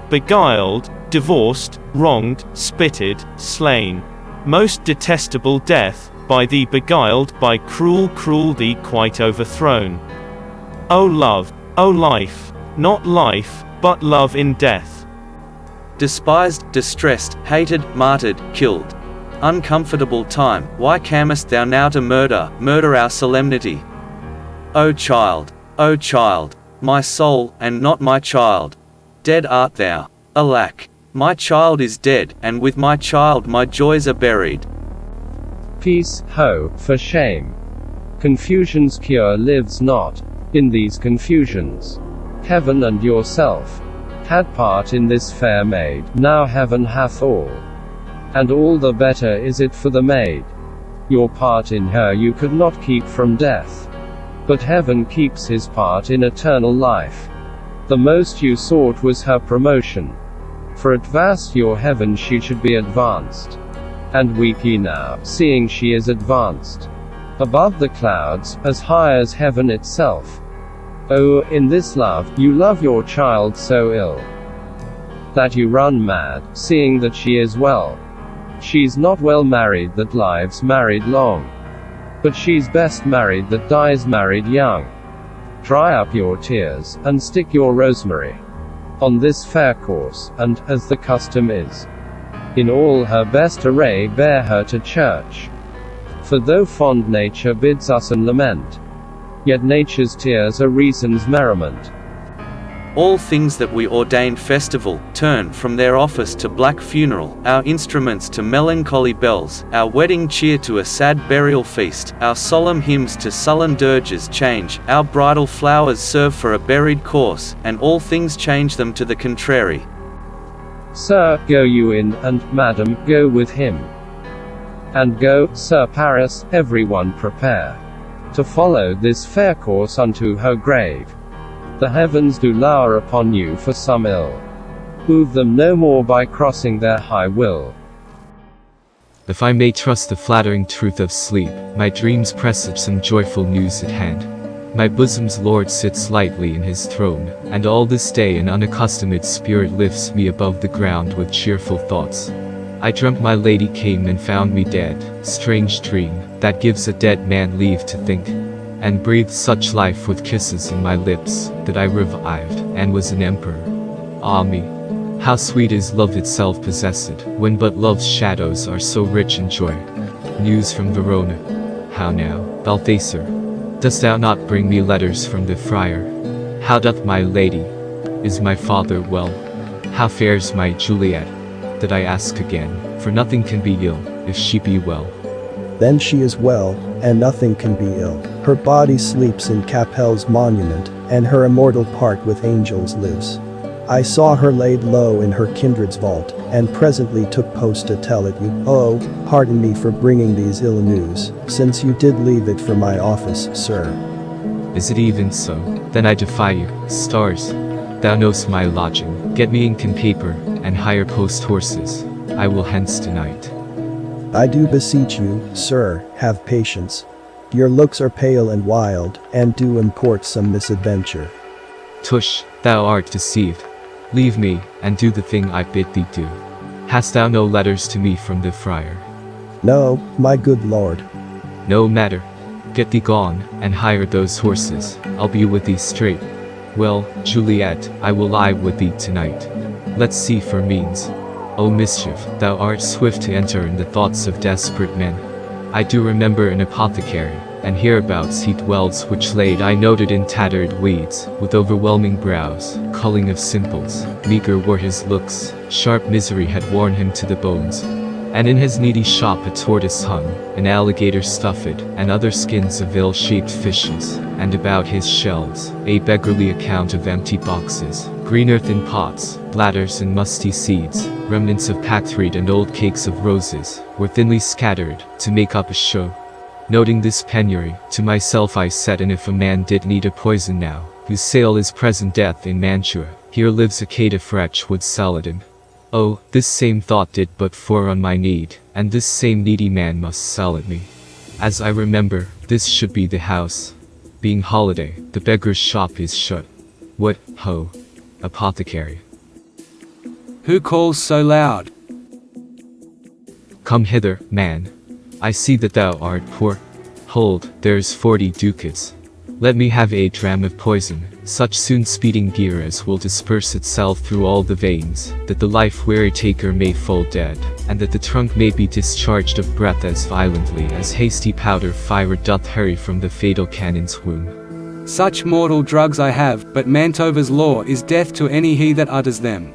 Beguiled, divorced, wronged, spitted, slain. Most detestable death, by thee beguiled, by cruel thee quite overthrown. O love, O life, not life, but love in death. Despised, distressed, hated, martyred, killed. Uncomfortable time, why camest thou now to murder our solemnity? O child, my soul, and not my child. Dead art thou, alack! My child is dead, and with my child my joys are buried. Peace, ho, for shame! Confusion's cure lives not in these confusions. Heaven and yourself had part in this fair maid, now heaven hath all. And all the better is it for the maid. Your part in her you could not keep from death. But heaven keeps his part in eternal life. The most you sought was her promotion. For at vast your heaven she should be advanced. And weep ye now, seeing she is advanced above the clouds, as high as heaven itself. Oh, in this love, you love your child so ill, that you run mad, seeing that she is well. She's not well married that lives married long, but she's best married that dies married young. Dry up your tears, and stick your rosemary on this fair course, and, as the custom is, in all her best array bear her to church. For though fond nature bids us an lament, yet nature's tears are reason's merriment. All things that we ordained festival, turn from their office to black funeral, our instruments to melancholy bells, our wedding cheer to a sad burial feast, our solemn hymns to sullen dirges change, our bridal flowers serve for a buried corse, and all things change them to the contrary. Sir, go you in, and, madam, go with him. And go, Sir Paris, every one prepare to follow this fair course unto her grave. The heavens do lower upon you for some ill. Move them no more by crossing their high will. If I may trust the flattering truth of sleep, my dreams presage some joyful news at hand. My bosom's Lord sits lightly in his throne, and all this day an unaccustomed spirit lifts me above the ground with cheerful thoughts. I dreamt my lady came and found me dead, strange dream, that gives a dead man leave to think, and breathed such life with kisses in my lips, that I revived, and was an emperor. Ah me! How sweet is love itself possessed, when but love's shadows are so rich in joy. News from Verona. How now, Balthasar? Dost thou not bring me letters from the friar? How doth my lady? Is my father well? How fares my Juliet? That I ask again, for nothing can be ill, if she be well. Then she is well, and nothing can be ill. Her body sleeps in Capel's monument, and her immortal part with angels lives. I saw her laid low in her kindred's vault, and presently took post to tell it you. Oh, pardon me for bringing these ill news, since you did leave it for my office, sir. Is it even so? Then I defy you, stars. Thou know'st my lodging, get me ink and paper, and hire post horses. I will hence tonight. I do beseech you, sir, have patience. Your looks are pale and wild, and do import some misadventure. Tush, thou art deceived. Leave me, and do the thing I bid thee do. Hast thou no letters to me from the friar? No, my good lord. No matter. Get thee gone, and hire those horses. I'll be with thee straight. Well, Juliet, I will lie with thee tonight. Let's see for means. O mischief, thou art swift to enter in the thoughts of desperate men. I do remember an apothecary, and hereabouts he dwells, which late I noted in tattered weeds, with overwhelming brows, culling of simples, meager were his looks, sharp misery had worn him to the bones. And in his needy shop a tortoise hung, an alligator stuffed, and other skins of ill-shaped fishes, and about his shelves, a beggarly account of empty boxes, green earthen pots, bladders and musty seeds, remnants of packed reed and old cakes of roses, were thinly scattered, to make up a show. Noting this penury, to myself I said, and if a man did need a poison now, whose sale is present death in Mantua, here lives a caitiff wretch would sell it him. Oh, this same thought did but for on my need, and this same needy man must sell at me. As I remember, this should be the house. Being holiday, the beggar's shop is shut. What, ho! Apothecary. Who calls so loud? Come hither, man. I see that thou art poor. Hold, there's 40 ducats. Let me have a dram of poison, such soon speeding gear as will disperse itself through all the veins, that the life-weary taker may fall dead, and that the trunk may be discharged of breath as violently as hasty powder fire doth hurry from the fatal cannon's womb. Such mortal drugs I have, but Mantova's law is death to any he that utters them.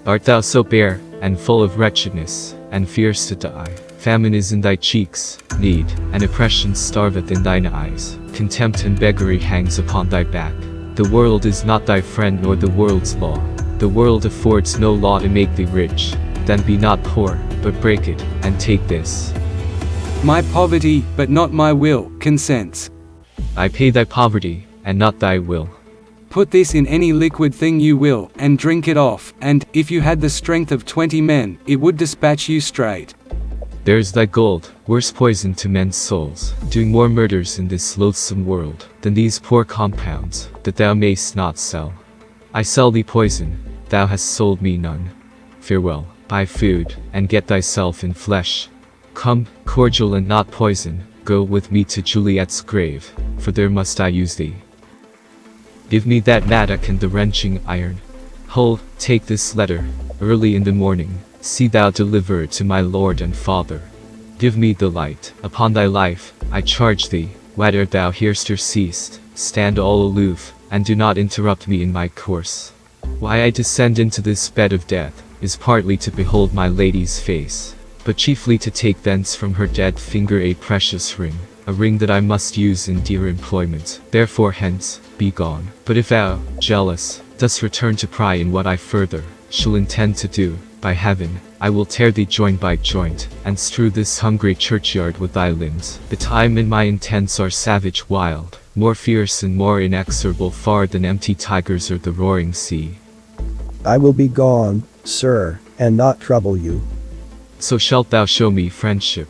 Art thou so bare, and full of wretchedness, and fearest to die? Famine is in thy cheeks, need, and oppression starveth in thine eyes. Contempt and beggary hangs upon thy back. The world is not thy friend nor the world's law. The world affords no law to make thee rich. Then be not poor, but break it, and take this. My poverty, but not my will, consents. I pay thy poverty, and not thy will. Put this in any liquid thing you will, and drink it off, and, if you had the strength of 20 men, it would dispatch you straight. There's thy gold, worse poison to men's souls, doing more murders in this loathsome world, than these poor compounds, that thou mayst not sell. I sell thee poison, thou hast sold me none. Farewell, buy food, and get thyself in flesh. Come, cordial and not poison, go with me to Juliet's grave, for there must I use thee. Give me that mattock and the wrenching iron. Hold, take this letter, early in the morning, see thou deliver it to my lord and father. Give me the light, upon thy life, I charge thee, whether thou hearst or seest, stand all aloof, and do not interrupt me in my course. Why I descend into this bed of death, is partly to behold my lady's face, but chiefly to take thence from her dead finger a precious ring, a ring that I must use in dear employment. Therefore hence, be gone. But if thou, jealous, dost return to pry in what I further shall intend to do, by heaven, I will tear thee joint by joint, and strew this hungry churchyard with thy limbs. The time and my intents are savage wild, more fierce and more inexorable far than empty tigers or the roaring sea. I will be gone, sir, and not trouble you. So shalt thou show me friendship.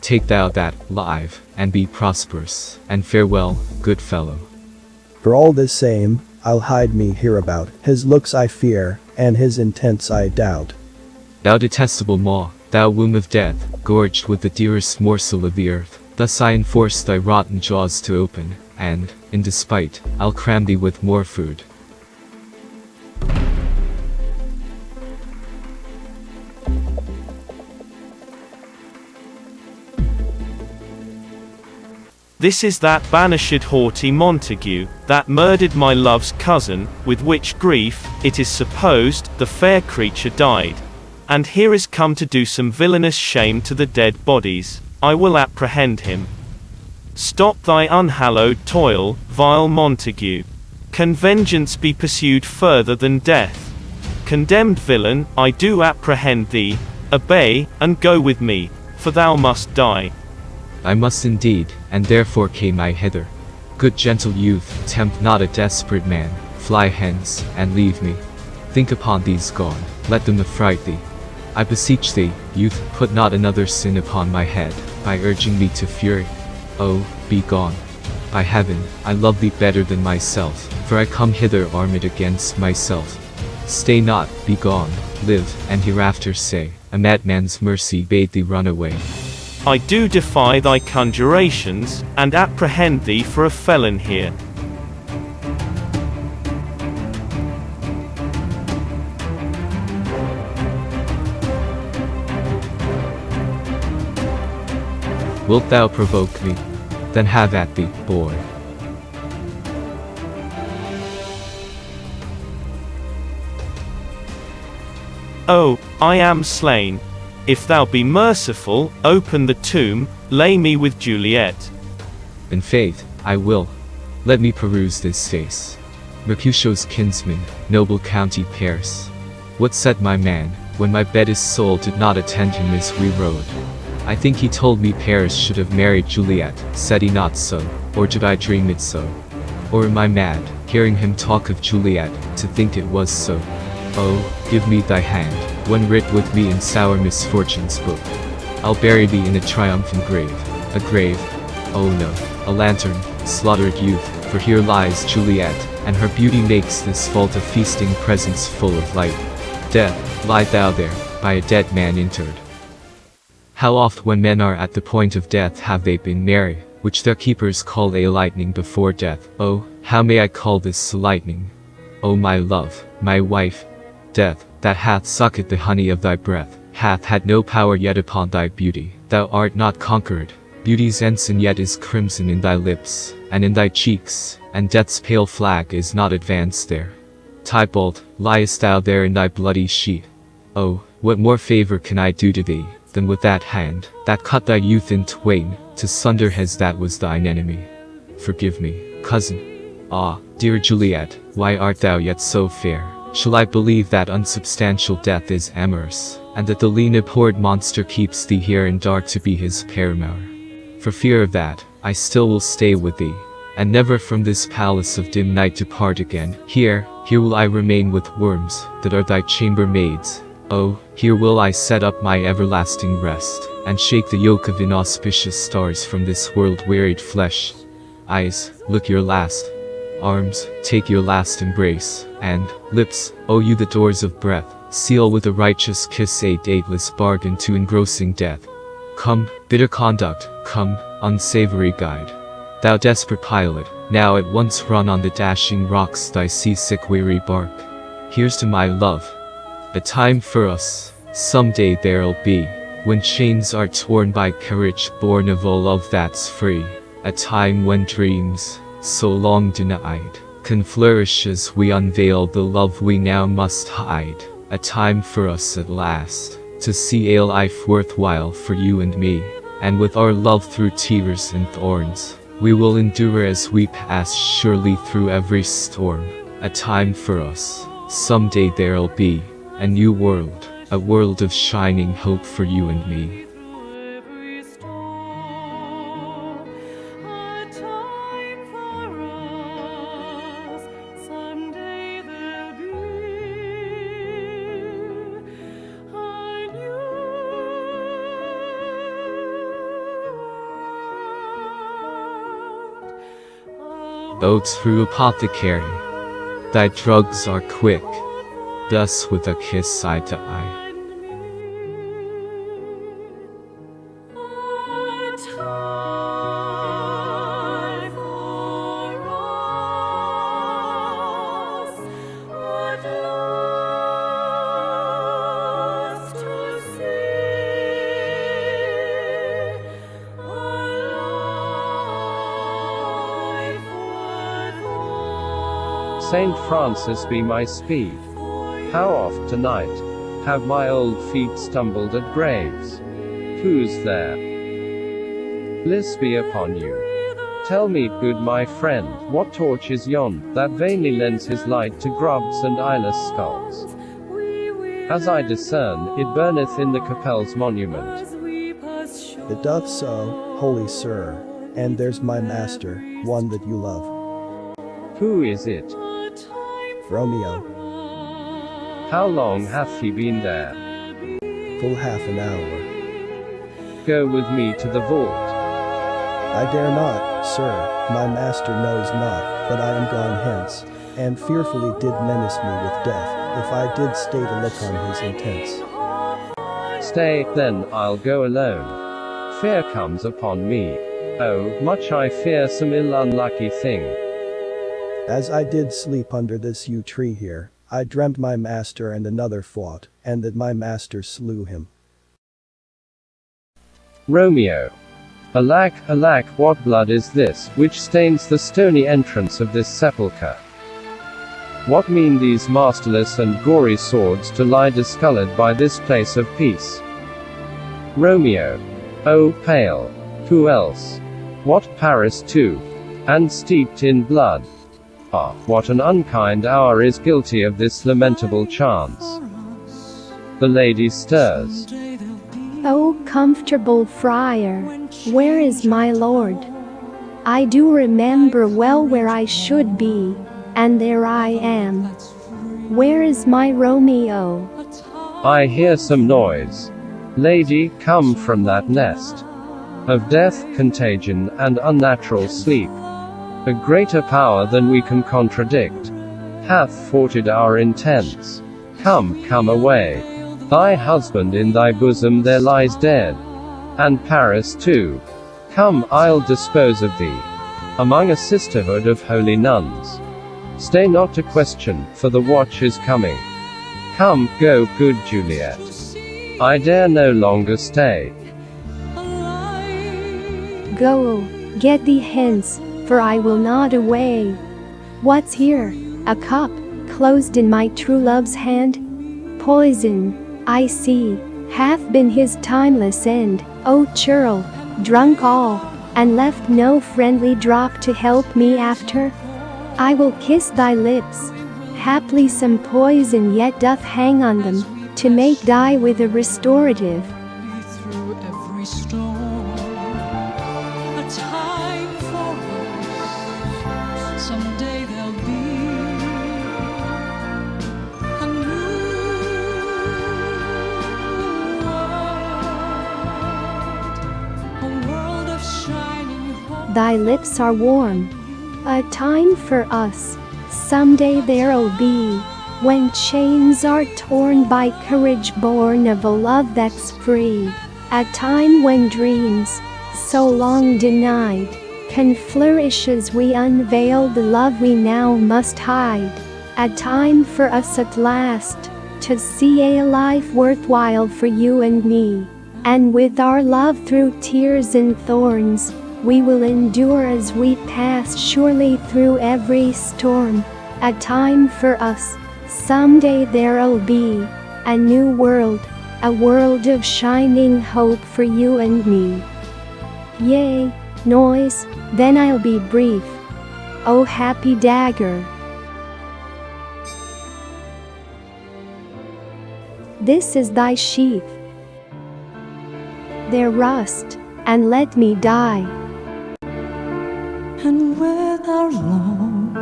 Take thou that, live, and be prosperous, and farewell, good fellow. For all this same, I'll hide me hereabout. His looks I fear, and his intents I doubt. Thou detestable maw, thou womb of death, gorged with the dearest morsel of the earth, thus I enforce thy rotten jaws to open, and, in despite, I'll cram thee with more food. This is that banished haughty Montague, that murdered my love's cousin, with which grief, it is supposed, the fair creature died. And here is come to do some villainous shame to the dead bodies. I will apprehend him. Stop thy unhallowed toil, vile Montague. Can vengeance be pursued further than death? Condemned villain, I do apprehend thee. Obey, and go with me, for thou must die. I must indeed, and therefore came I hither. Good gentle youth, tempt not a desperate man, fly hence, and leave me. Think upon these gone, let them affright thee. I beseech thee, youth, put not another sin upon my head, by urging me to fury. Oh, be gone. By heaven, I love thee better than myself, for I come hither armed against myself. Stay not, be gone, live, and hereafter say, a madman's mercy bade thee run away. I do defy thy conjurations, and apprehend thee for a felon here. Wilt thou provoke me? Then have at thee, boy. Oh, I am slain. If thou be merciful, open the tomb, lay me with Juliet. In faith, I will. Let me peruse this face. Mercutio's kinsman, noble county Paris. What said my man, when my bettest soul did not attend him as we rode? I think he told me Paris should have married Juliet, said he not so, or did I dream it so? Or am I mad, hearing him talk of Juliet, to think it was so? Oh, give me thy hand, one writ with me in sour misfortune's book. I'll bury thee in a triumphant grave. A grave? Oh no, a lantern, slaughtered youth, for here lies Juliet, and her beauty makes this vault a feasting presence full of light. Death, lie thou there, by a dead man interred. How oft when men are at the point of death have they been merry, which their keepers call a lightning before death. Oh, how may I call this lightning? O my love, my wife, death, that hath sucked the honey of thy breath, hath had no power yet upon thy beauty. Thou art not conquered. Beauty's ensign yet is crimson in thy lips, and in thy cheeks, and death's pale flag is not advanced there. Tybalt, liest thou there in thy bloody sheet? Oh, what more favor can I do to thee, than with that hand, that cut thy youth in twain, to sunder as that was thine enemy? Forgive me, cousin. Ah, dear Juliet, why art thou yet so fair? Shall I believe that unsubstantial death is amorous, and that the lean abhorred monster keeps thee here in dark to be his paramour? For fear of that, I still will stay with thee, and never from this palace of dim night depart again. Here will I remain with worms, that are thy chambermaids. Oh, here will I set up my everlasting rest, and shake the yoke of inauspicious stars from this world-wearied flesh. Eyes, look your last. Arms, take your last embrace, and, lips, O you the doors of breath, seal with a righteous kiss a dateless bargain to engrossing death. Come, bitter conduct, come, unsavory guide. Thou desperate pilot, now at once run on the dashing rocks thy seasick weary bark. Here's to my love. A time for us, someday there'll be, when chains are torn by courage born of a love that's free. A time when dreams, so long denied, can flourish as we unveil the love we now must hide. A time for us at last, to see a life worthwhile for you and me, and with our love through tears and thorns, we will endure as we pass surely through every storm. A time for us, someday there'll be, a new world, a world of shining hope for you and me. O true apothecary, thy drugs are quick, thus with a kiss eye to eye. Saint Francis be my speed. How oft tonight have my old feet stumbled at graves? Who's there? Bliss be upon you. Tell me, good my friend, what torch is yon, that vainly lends his light to grubs and eyeless skulls? As I discern, it burneth in the Capel's monument. It doth so, holy sir, and there's my master, one that you love. Who is it? Romeo. How long hath he been there? Full half an hour. Go with me to the vault. I dare not, sir, my master knows not, but I am gone hence, and fearfully did menace me with death, if I did stay to look on his intents. Stay, then, I'll go alone. Fear comes upon me. Oh, much I fear some ill unlucky thing. As I did sleep under this yew tree here, I dreamt my master and another fought, and that my master slew him. Romeo. Alack, alack, what blood is this, which stains the stony entrance of this sepulchre? What mean these masterless and gory swords to lie discolored by this place of peace? Romeo. Oh, pale. Who else? What Paris too? And steeped in blood. Ah, what an unkind hour is guilty of this lamentable chance. The lady stirs. O comfortable friar, where is my lord? I do remember well where I should be, and there I am. Where is my Romeo? I hear some noise. Lady, come from that nest of death, contagion, and unnatural sleep. A greater power than we can contradict hath thwarted our intents. Come, come away. Thy husband in thy bosom there lies dead. And Paris too. Come, I'll dispose of thee among a sisterhood of holy nuns. Stay not to question, for the watch is coming. Come, go, good Juliet. I dare no longer stay. Go, get thee hence, for I will not away. What's here? A cup, closed in my true love's hand? Poison, I see, hath been his timeless end. O churl, drunk all, and left no friendly drop to help me after? I will kiss thy lips. Haply some poison yet doth hang on them, to make die with a restorative. Through every storm, a time for us. Someday there'll be a new world, a world of shining hope. Thy lips are warm. A time for us. Someday there'll be, when chains are torn by courage born of a love that's free. A time when dreams, so long denied, can flourish as we unveil the love we now must hide. A time for us at last, to see a life worthwhile for you and me. And with our love through tears and thorns, we will endure as we pass surely through every storm. A time for us. Someday there'll be a new world, a world of shining hope for you and me. Yea, noise, then I'll be brief. O happy dagger. This is thy sheath. There rust, and let me die. And with our love,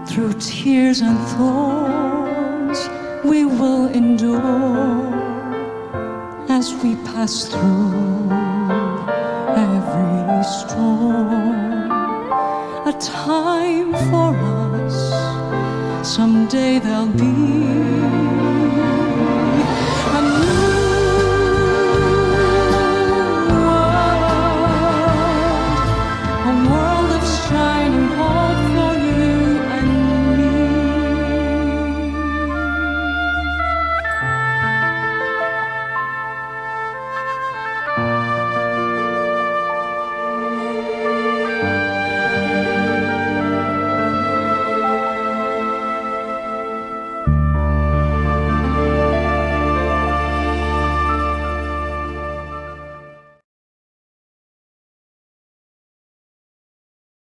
through tears and thorns, we will endure as we pass through every storm. A time for us, someday there'll be